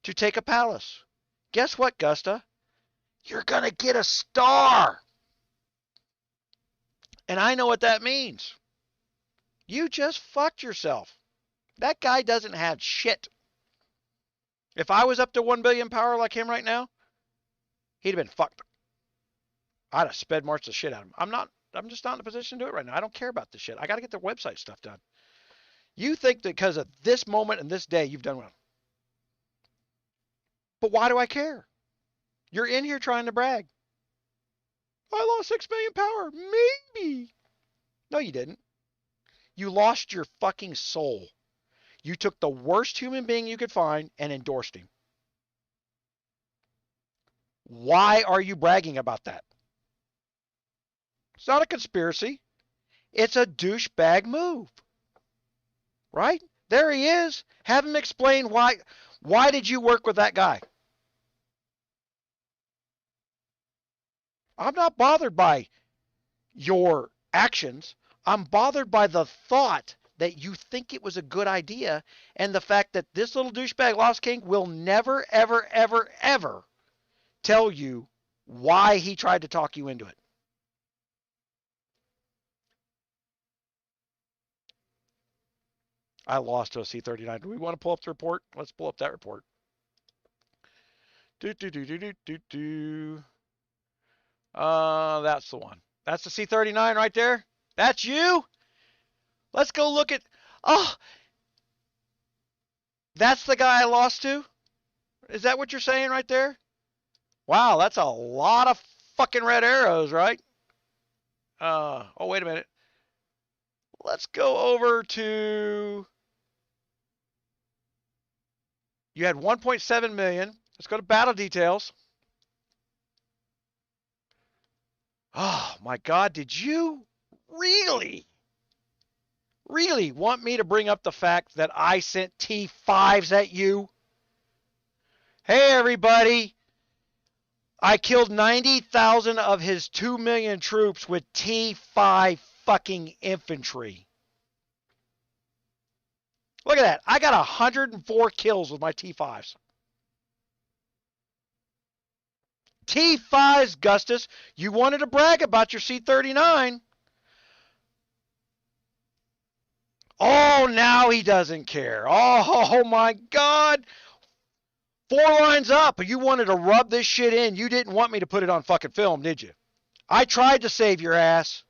to take a palace. Guess what, Gusta? You're going to get a star. And I know what that means. You just fucked yourself. That guy doesn't have shit. If I was up to 1 billion power like him right now, he'd have been fucked. I'd have sped marched the shit out of him. I'm just not in a position to do it right now. I don't care about this shit. I got to get the website stuff done. You think that because of this moment and this day, you've done well. But why do I care? You're in here trying to brag. I lost 6 million power. Maybe. No, you didn't. You lost your fucking soul. You took the worst human being you could find and endorsed him. Why are you bragging about that? It's not a conspiracy. It's a douchebag move. Right? There he is. Have him explain why. Why did you work with that guy? I'm not bothered by your actions. I'm bothered by the thought that you think it was a good idea and the fact that this little douchebag Lost King will never, ever, ever, ever tell you why he tried to talk you into it. I lost to a C39. Do we want to pull up the report? Let's pull up that report. That's the one. That's the C39 right there. That's you? Let's go look at... Oh! That's the guy I lost to? Is that what you're saying right there? Wow, that's a lot of fucking red arrows, right? Oh, wait a minute. Let's go over to... You had 1.7 million. Let's go to battle details. Oh, my God. Did you really want me to bring up the fact that I sent T5s at you? Hey, everybody. I killed 90,000 of his 2 million troops with T5 fucking infantry. Look at that. I got 104 kills with my T5s. T5s, Gustus. You wanted to brag about your C39. Oh, now he doesn't care. Oh, my God. 4 lines up. You wanted to rub this shit in. You didn't want me to put it on fucking film, did you? I tried to save your ass.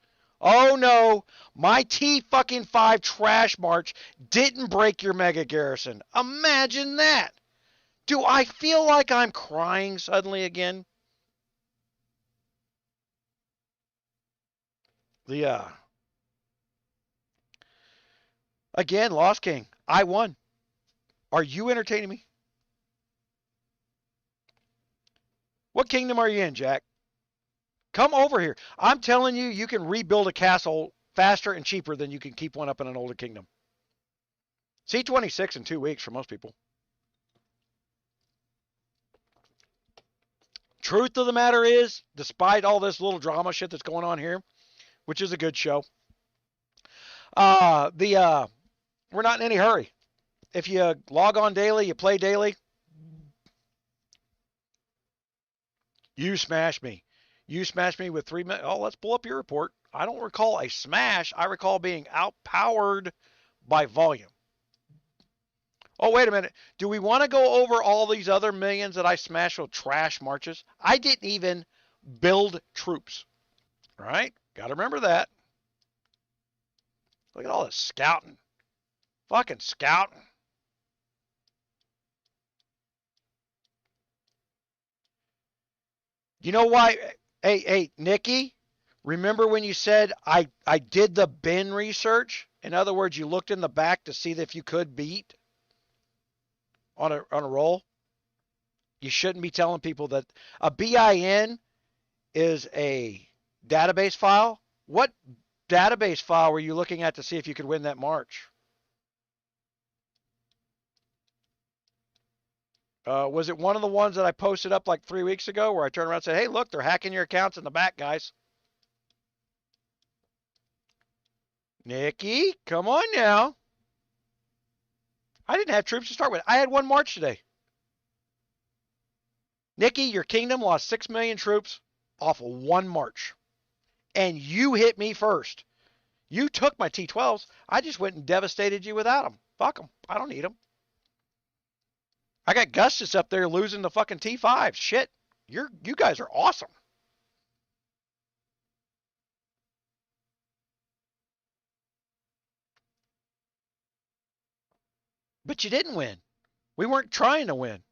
Oh, no. My T-fucking-5 trash march didn't break your mega garrison. Imagine that. Do I feel like I'm crying suddenly again? Again, Lost King. I won. Are you entertaining me? What kingdom are you in, Jack? Come over here. I'm telling you, you can rebuild a castle faster and cheaper than you can keep one up in an older kingdom. C26 in 2 weeks for most people. Truth of the matter is, despite all this little drama shit that's going on here, which is a good show, we're not in any hurry. If you log on daily, you play daily, you smash me. You smashed me with 3 minutes. Oh, let's pull up your report. I don't recall a smash. I recall being outpowered by volume. Oh, wait a minute. Do we want to go over all these other millions that I smashed with trash marches? I didn't even build troops. All right? Got to remember that. Look at all this scouting. Fucking scouting. You know why? Hey, Nikki, remember when you said I did the bin research? In other words, you looked in the back to see if you could beat on a roll? You shouldn't be telling people that a BIN is a database file. What database file were you looking at to see if you could win that march? Was it one of the ones that I posted up like 3 weeks ago where I turned around and said, hey, look, they're hacking your accounts in the back, guys? Nikki, come on now. I didn't have troops to start with. I had 1 march today. Nikki, your kingdom lost 6 million troops off of one march. And you hit me first. You took my T-12s. I just went and devastated you without them. Fuck them. I don't need them. I got Gustus up there losing the fucking T5s. Shit. You guys are awesome. But you didn't win. We weren't trying to win.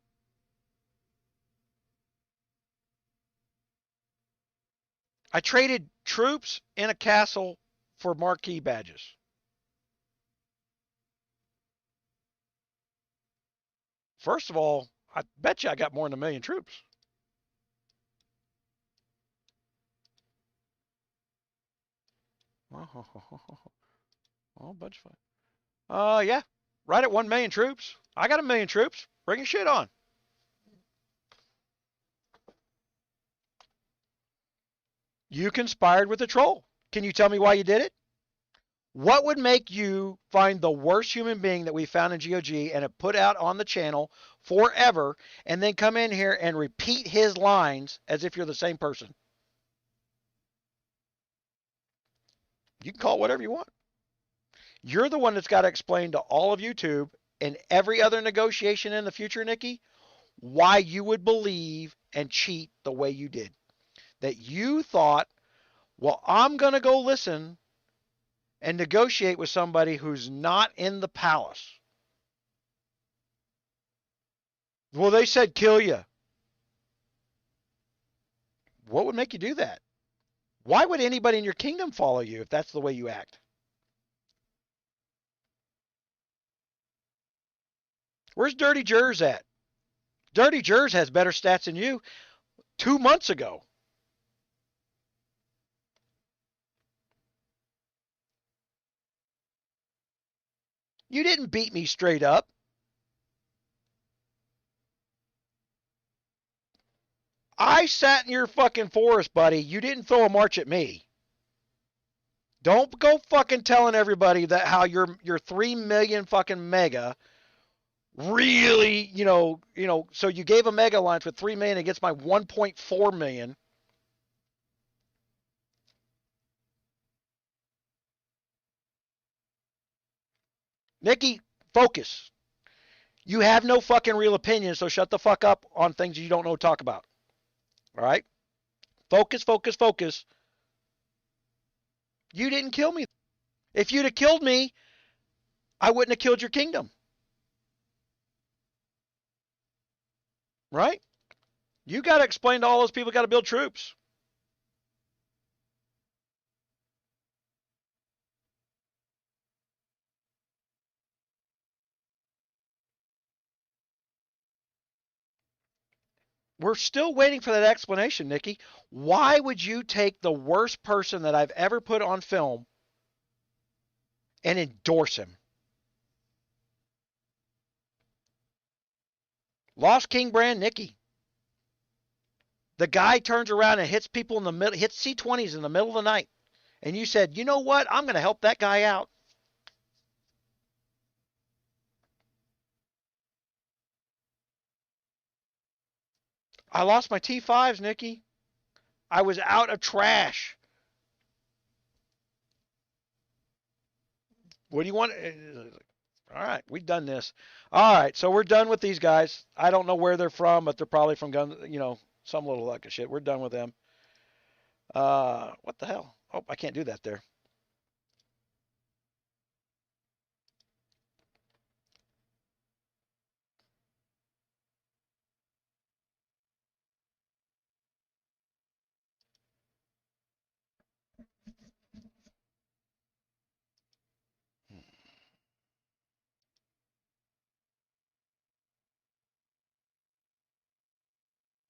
I traded troops in a castle for marquee badges. First of all, I bet you I got more than 1 million troops. Oh, bunch of fun. Yeah, right at 1 million troops. I got 1 million troops. Bring your shit on. You conspired with the troll. Can you tell me why you did it? What would make you find the worst human being that we found in GOG and have put out on the channel forever and then come in here and repeat his lines as if you're the same person? You can call it whatever you want. You're the one that's got to explain to all of YouTube and every other negotiation in the future, Nikki, why you would believe and cheat the way you did. That you thought, well, I'm going to go listen and negotiate with somebody who's not in the palace. Well, they said kill you. What would make you do that? Why would anybody in your kingdom follow you if that's the way you act? Where's Dirty Jers at? Dirty Jers has better stats than you 2 months ago. You didn't beat me straight up. I sat in your fucking forest, buddy. You didn't throw a march at me. Don't go fucking telling everybody that how your 3 million fucking mega really, so you gave a mega alliance with 3 million against my 1.4 million. Nikki, focus. You have no fucking real opinion, so shut the fuck up on things you don't know to talk about. All right? Focus, focus, focus. You didn't kill me. If you'd have killed me, I wouldn't have killed your kingdom. Right? You got to explain to all those people got to build troops. We're still waiting for that explanation, Nikki. Why would you take the worst person that I've ever put on film and endorse him? Lost King brand Nikki. The guy turns around and hits people in the middle, hits C-20s in the middle of the night. And you said, you know what? I'm going to help that guy out. I lost my T5s, Nikki. I was out of trash. What do you want? All right, we've done this. All right, so we're done with these guys. I don't know where they're from, but they're probably from some little luck of shit. We're done with them. What the hell? Oh, I can't do that there.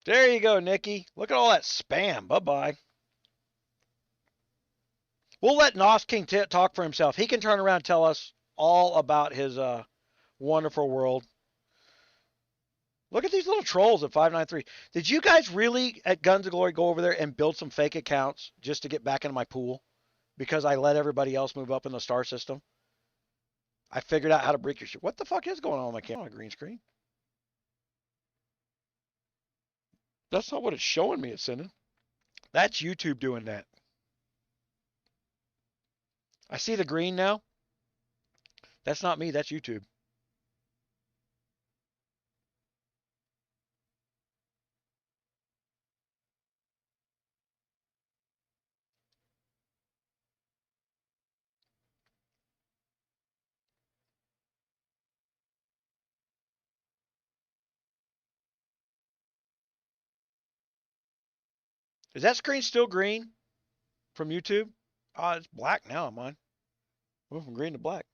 There you go, Nikki. Look at all that spam. Bye-bye. We'll let Nos King talk for himself. He can turn around and tell us all about his wonderful world. Look at these little trolls at 593. Did you guys really, at Guns of Glory, go over there and build some fake accounts just to get back into my pool? Because I let everybody else move up in the star system? I figured out how to break your shit. What the fuck is going on with my camera? Green screen. That's not what it's showing me it's sending. That's YouTube doing that. I see the green now. That's not me. That's YouTube. Is that screen still green from YouTube? It's black now on mine. Went from green to black.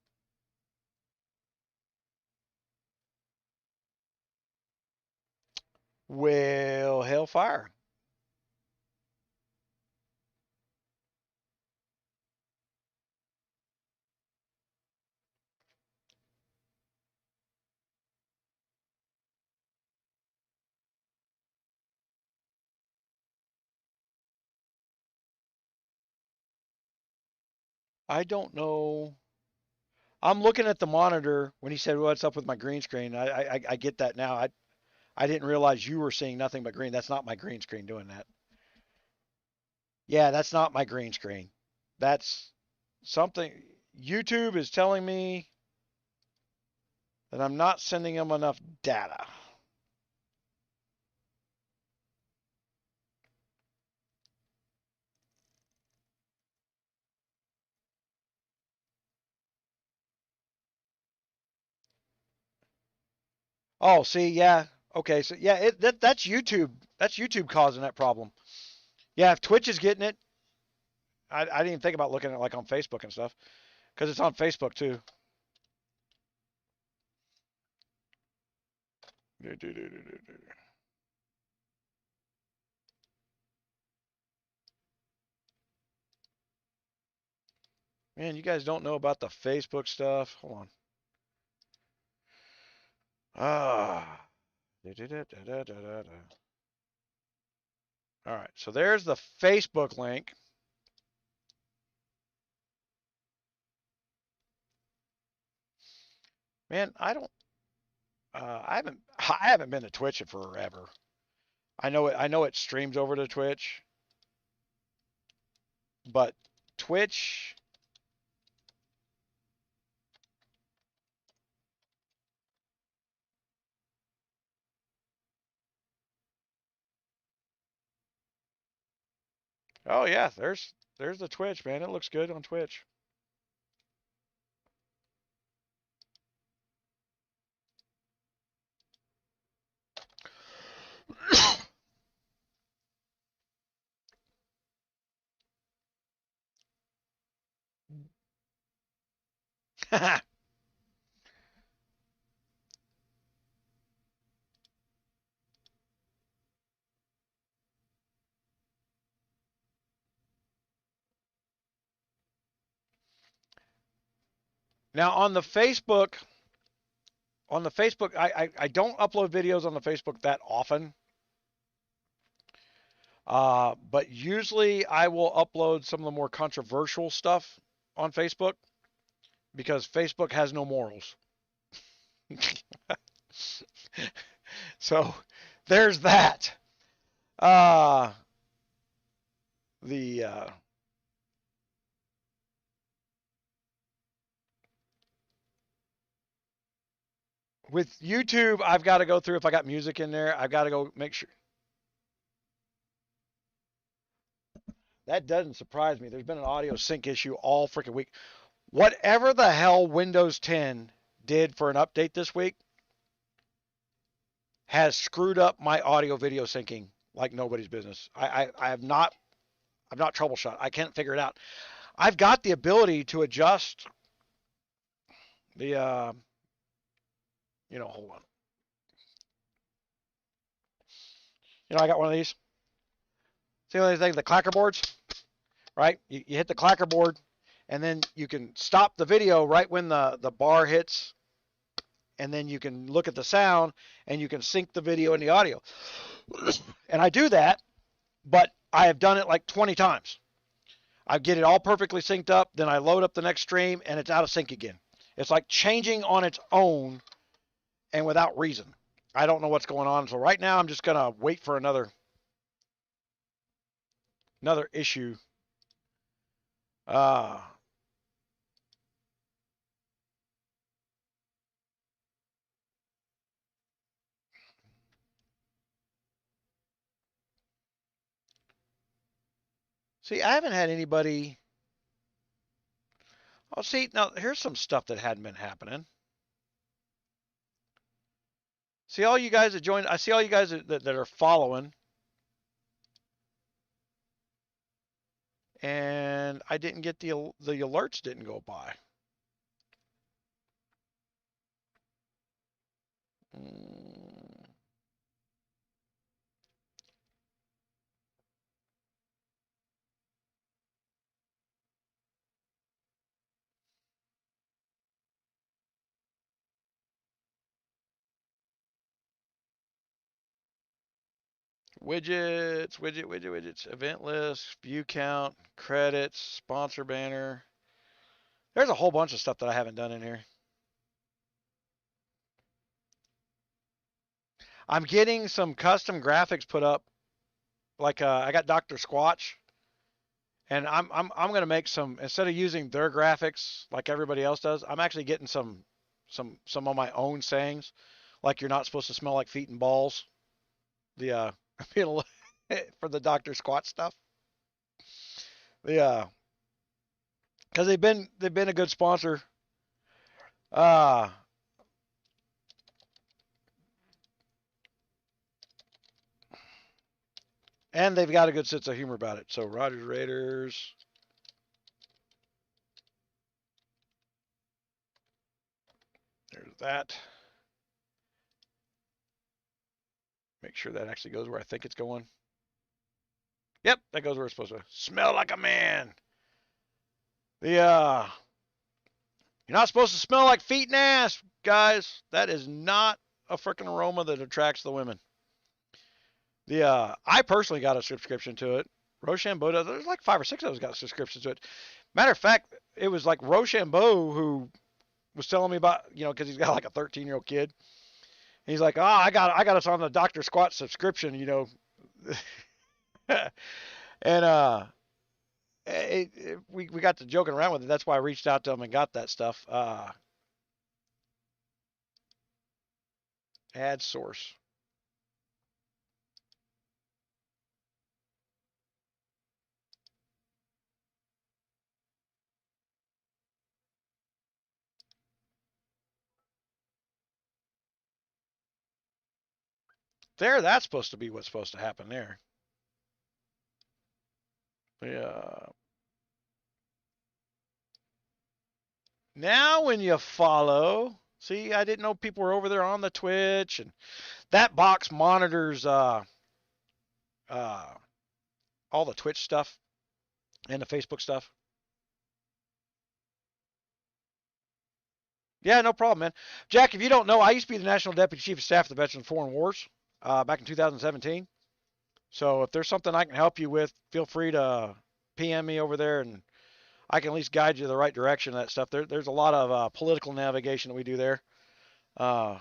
Well, hellfire. I don't know. I'm looking at the monitor when he said, "What's up with my green screen?" I get that now. I didn't realize you were seeing nothing but green. That's not my green screen doing that. Yeah, that's not my green screen. That's something YouTube is telling me that I'm not sending them enough data. Oh, see, yeah. Okay, so yeah, that's YouTube. That's YouTube causing that problem. Yeah, if Twitch is getting it, I didn't even think about looking at it like on Facebook and stuff because it's on Facebook too. Man, you guys don't know about the Facebook stuff. Hold on. Ah. All right, so there's the Facebook link. Man, I haven't been to Twitch in forever. I know it streams over to Twitch, but Twitch. Oh yeah, there's the Twitch, man. It looks good on Twitch. Now on the Facebook, I don't upload videos on the Facebook that often. But usually I will upload some of the more controversial stuff on Facebook because Facebook has no morals. So there's that. The with YouTube, I've got to go through if I got music in there. I've got to go make sure. That doesn't surprise me. There's been an audio sync issue all freaking week. Whatever the hell Windows 10 did for an update this week has screwed up my audio video syncing like nobody's business. I have not troubleshot. I can't figure it out. I've got the ability to adjust the hold on. I got one of these. See what they think, the clacker boards, right? You hit the clacker board, and then you can stop the video right when the bar hits, and then you can look at the sound, and you can sync the video and the audio. And I do that, but I have done it like 20 times. I get it all perfectly synced up, then I load up the next stream, and it's out of sync again. It's like changing on its own and without reason. I don't know what's going on. So right now I'm just going to wait for another Another issue. See, I haven't had anybody. Oh, see, now here's some stuff that hadn't been happening. See all you guys that joined. I see all you guys that are following. And I didn't get the alerts didn't go by. Widgets, event list, view count, credits, sponsor banner. There's a whole bunch of stuff that I haven't done in here. I'm getting some custom graphics put up. Like I got Dr. Squatch, and I'm gonna make some, instead of using their graphics like everybody else does. I'm actually getting some of my own sayings, like you're not supposed to smell like feet and balls. The for the Dr. Squatch stuff. The because they've been a good sponsor. And they've got a good sense of humor about it. So Rogers Raiders. There's that. Make sure that actually goes where I think it's going. Yep, that goes where it's supposed to. Smell like a man. You're not supposed to smell like feet and ass, guys. That is not a freaking aroma that attracts the women. I personally got a subscription to it. Rochambeau does. There's like 5 or 6 of us got subscriptions to it. Matter of fact, it was like Rochambeau who was telling me about, because he's got like a 13-year-old kid. And he's like, I got us on the Dr. Squat subscription, and we got to joking around with it. That's why I reached out to him and got that stuff. Ad source. That's supposed to be what's supposed to happen there. Yeah. Now when you follow, see, I didn't know people were over there on the Twitch, and that box monitors all the Twitch stuff and the Facebook stuff. Yeah, no problem, man. Jack, if you don't know, I used to be the National Deputy Chief of Staff of the Veterans of Foreign Wars back in 2017. So if there's something I can help you with, feel free to PM me over there, and I can at least guide you the right direction of that stuff. There's a lot of political navigation that we do there. I'm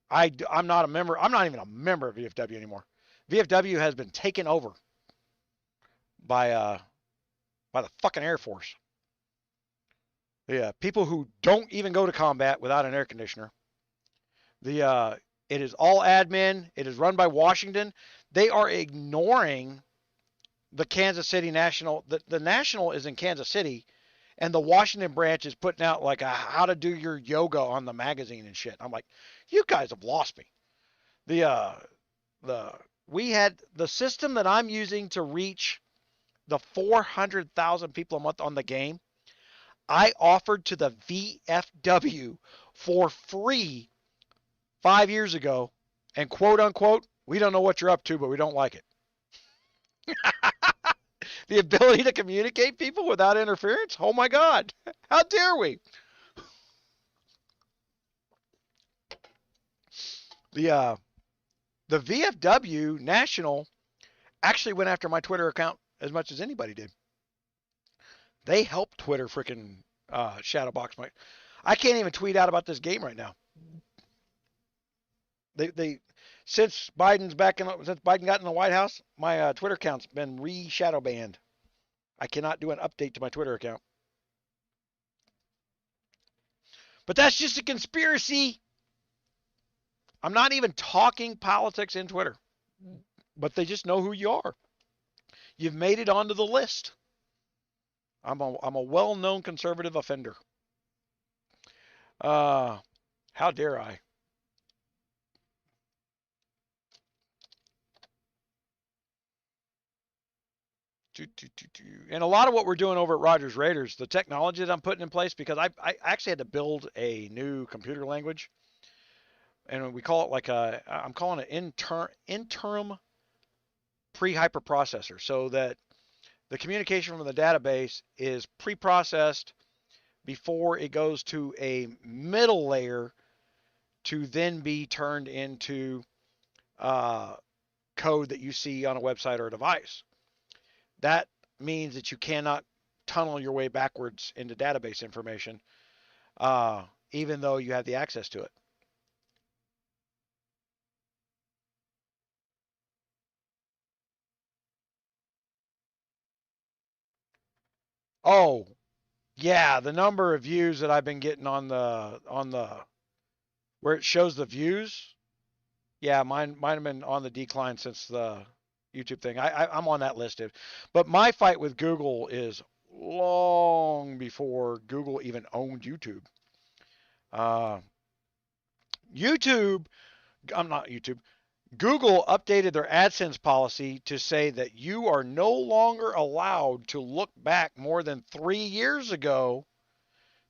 not a member. I'm not even a member of VFW anymore. VFW has been taken over by the fucking Air Force. Yeah, people who don't even go to combat without an air conditioner. It is all admin. It is run by Washington. They are ignoring the Kansas City National. The National is in Kansas City, and the Washington branch is putting out like a how to do your yoga on the magazine and shit. I'm like, you guys have lost me. We had the system that I'm using to reach the 400,000 people a month on the game. I offered to the VFW for free 5 years ago, and quote unquote, we don't know what you're up to, but we don't like it. The ability to communicate people without interference? Oh my God. How dare we? The VFW National actually went after my Twitter account as much as anybody did. They helped Twitter freaking shadowbox my. I can't even tweet out about this game right now. They Since Biden got in the White House, my Twitter account's been shadow banned. I cannot do an update to my Twitter account. But that's just a conspiracy. I'm not even talking politics in Twitter, but they just know who you are. You've made it onto the list. I'm a well-known conservative offender. How dare I? And a lot of what we're doing over at Rogers Raiders, the technology that I'm putting in place, because I actually had to build a new computer language, and we call it I'm calling it interim pre-hyperprocessor, so that the communication from the database is pre-processed before it goes to a middle layer to then be turned into code that you see on a website or a device. That means that you cannot tunnel your way backwards into database information, even though you have the access to it. Oh, yeah, the number of views that I've been getting on the where it shows the views. Yeah, mine have been on the decline since the YouTube thing. I'm on that list, but my fight with Google is long before Google even owned YouTube. Uh, YouTube, I'm not YouTube. Google updated their AdSense policy to say that you are no longer allowed to look back more than 3 years ago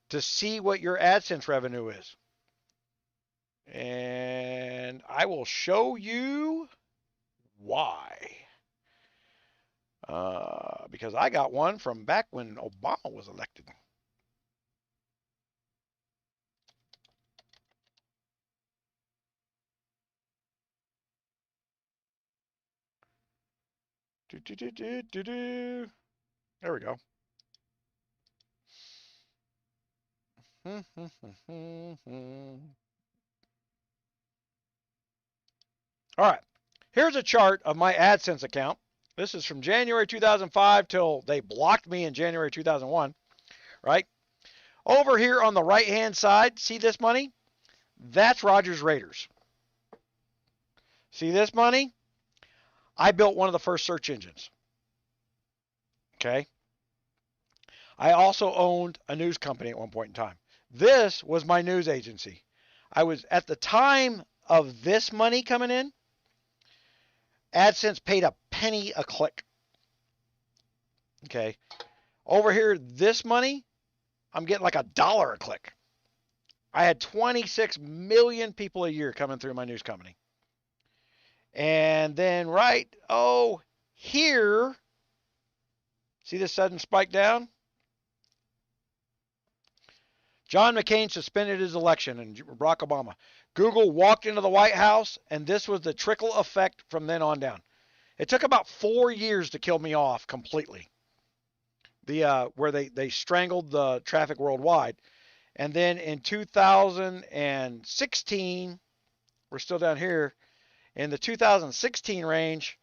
to see what your AdSense revenue is. And I will show you why. Because I got one from back when Obama was elected. There we go. All right. Here's a chart of my AdSense account. This is from January 2005 till they blocked me in January 2001, right? Over here on the right-hand side, see this money? That's Rogers Raiders. See this money? I built one of the first search engines. Okay? I also owned a news company at one point in time. This was my news agency. I was, at the time of this money coming in, AdSense paid a penny a click. Okay. Over here, this money, I'm getting like $1 a click. I had 26 million people a year coming through my news company. And then here, see this sudden spike down? John McCain suspended his election and Barack Obama. Google walked into the White House, and this was the trickle effect from then on down. It took about 4 years to kill me off completely. Where they strangled the traffic worldwide. And then in 2016, we're still down here, in the 2016 range,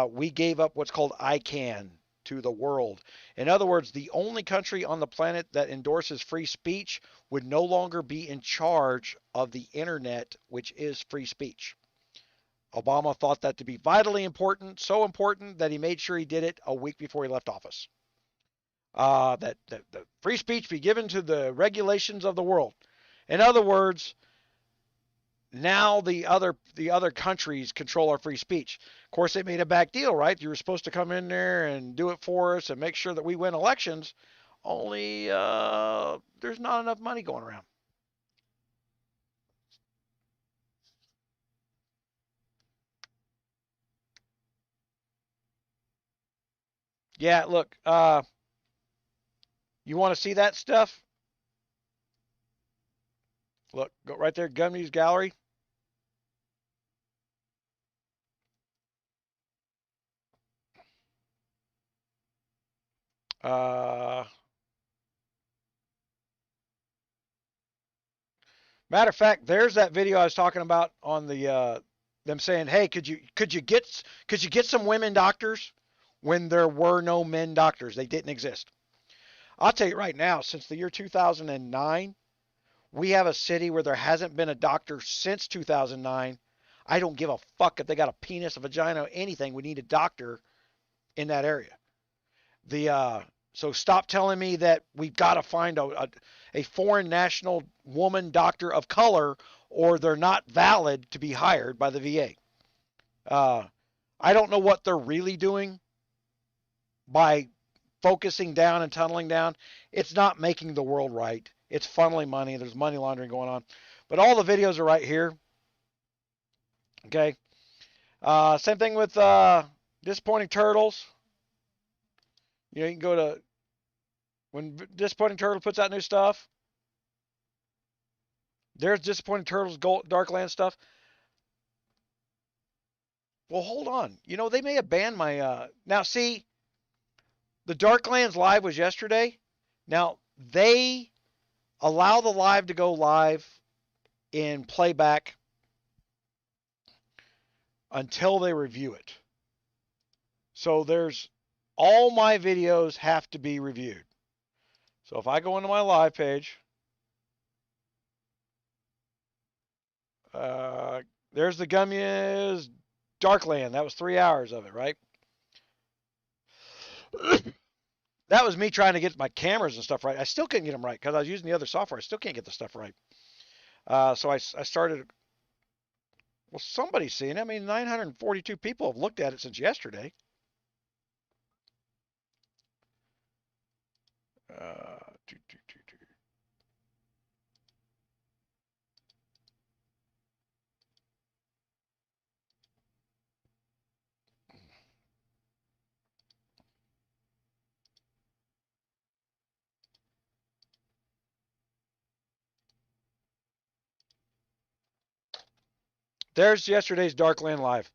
we gave up what's called ICANN to the world. In other words, the only country on the planet that endorses free speech would no longer be in charge of the internet, which is free speech. Obama thought that to be vitally important, so important that he made sure he did it a week before he left office. That free speech be given to the regulations of the world. In other words, now the other countries control our free speech. Of course, they made a back deal, right? You were supposed to come in there and do it for us and make sure that we win elections. Only there's not enough money going around. Yeah, look, you want to see that stuff? Look, go right there, GunMuse gallery. Uh, Matter of fact, there's that video I was talking about on the them saying, "Hey, could you get some women doctors when there were no men doctors? They didn't exist." I'll tell you right now, since the year 2009, we have a city where there hasn't been a doctor since 2009. I don't give a fuck if they got a penis, a vagina, anything. We need a doctor in that area. The So stop telling me that we've got to find a foreign national woman doctor of color, or they're not valid to be hired by the VA. Uh, I don't know what they're really doing by focusing down and tunneling down. It's not making the world right. It's funneling money. There's money laundering going on. But all the videos are right here. Okay. Same thing with Disappointing Turtles. You know, you can go to when Disappointing Turtle puts out new stuff. There's Disappointing Turtles Darkland stuff. Well, hold on. You know, they may have banned my now see, the Darklands live was yesterday. Now, they allow the live to go live in playback until they review it. So there's all my videos have to be reviewed. So if I go into my live page, there's the GunMuse Darkland. That was 3 hours of it, right? That was me trying to get my cameras and stuff right. I still couldn't get them right because I was using the other software. I still can't get the stuff right. So I started. Well, somebody's seen it. I mean, 942 people have looked at it since yesterday. Uh, There's yesterday's Darkland Live.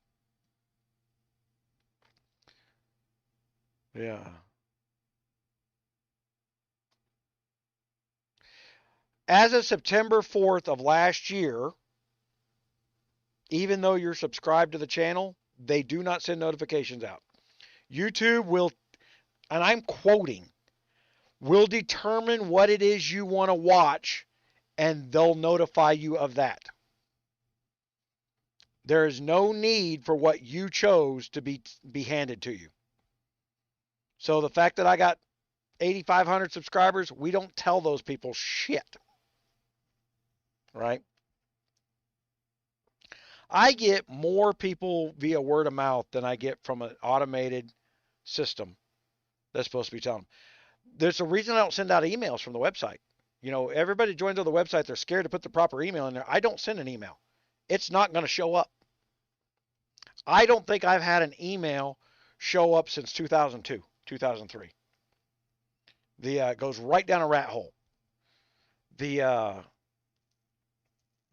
Yeah. As of September 4th of last year, even though you're subscribed to the channel, they do not send notifications out. YouTube will, and I'm quoting, will determine what it is you want to watch, and they'll notify you of that. There is no need for what you chose to be handed to you. So the fact that I got 8,500 subscribers, we don't tell those people shit. Right? I get more people via word of mouth than I get from an automated system that's supposed to be telling them. There's a reason I don't send out emails from the website. You know, everybody joins on the website, they're scared to put the proper email in there. I don't send an email. It's not going to show up. I don't think I've had an email show up since 2002, 2003. It goes right down a rat hole.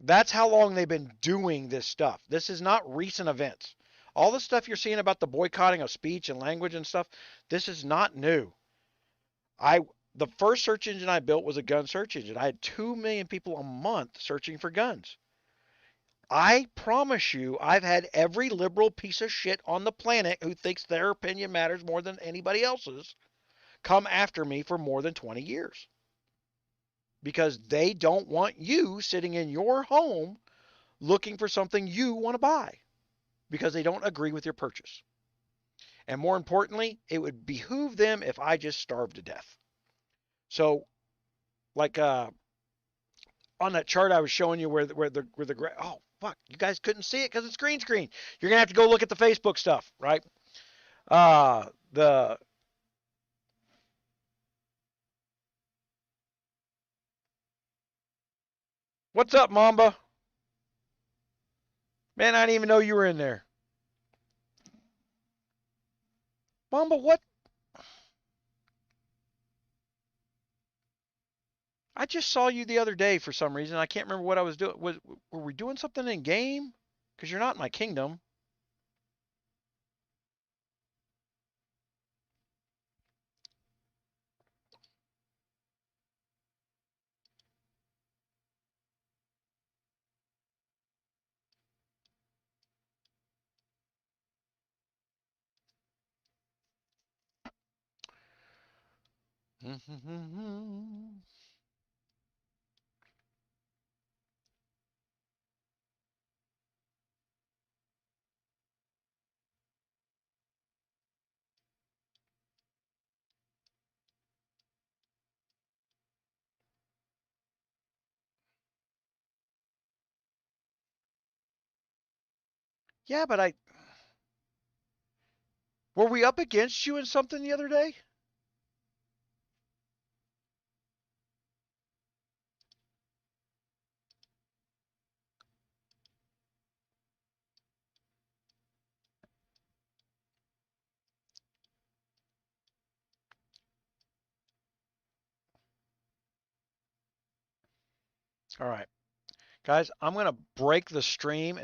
That's how long they've been doing this stuff. This is not recent events. All the stuff you're seeing about the boycotting of speech and language and stuff, this is not new. The first search engine I built was a gun search engine. I had 2 million people a month searching for guns. I promise you, I've had every liberal piece of shit on the planet who thinks their opinion matters more than anybody else's come after me for more than 20 years. Because they don't want you sitting in your home looking for something you want to buy because they don't agree with your purchase. And more importantly, it would behoove them if I just starved to death. So, like on that chart I was showing you where the oh fuck, you guys couldn't see it because it's green screen. You're gonna have to go look at the Facebook stuff, right? What's up, Mamba? Man, I didn't even know you were in there. Mamba, what? I just saw you the other day for some reason. I can't remember what I was doing. Were we doing something in game? Because you're not in my kingdom. Yeah, but were we up against you in something the other day? All right. Guys, I'm going to break the stream and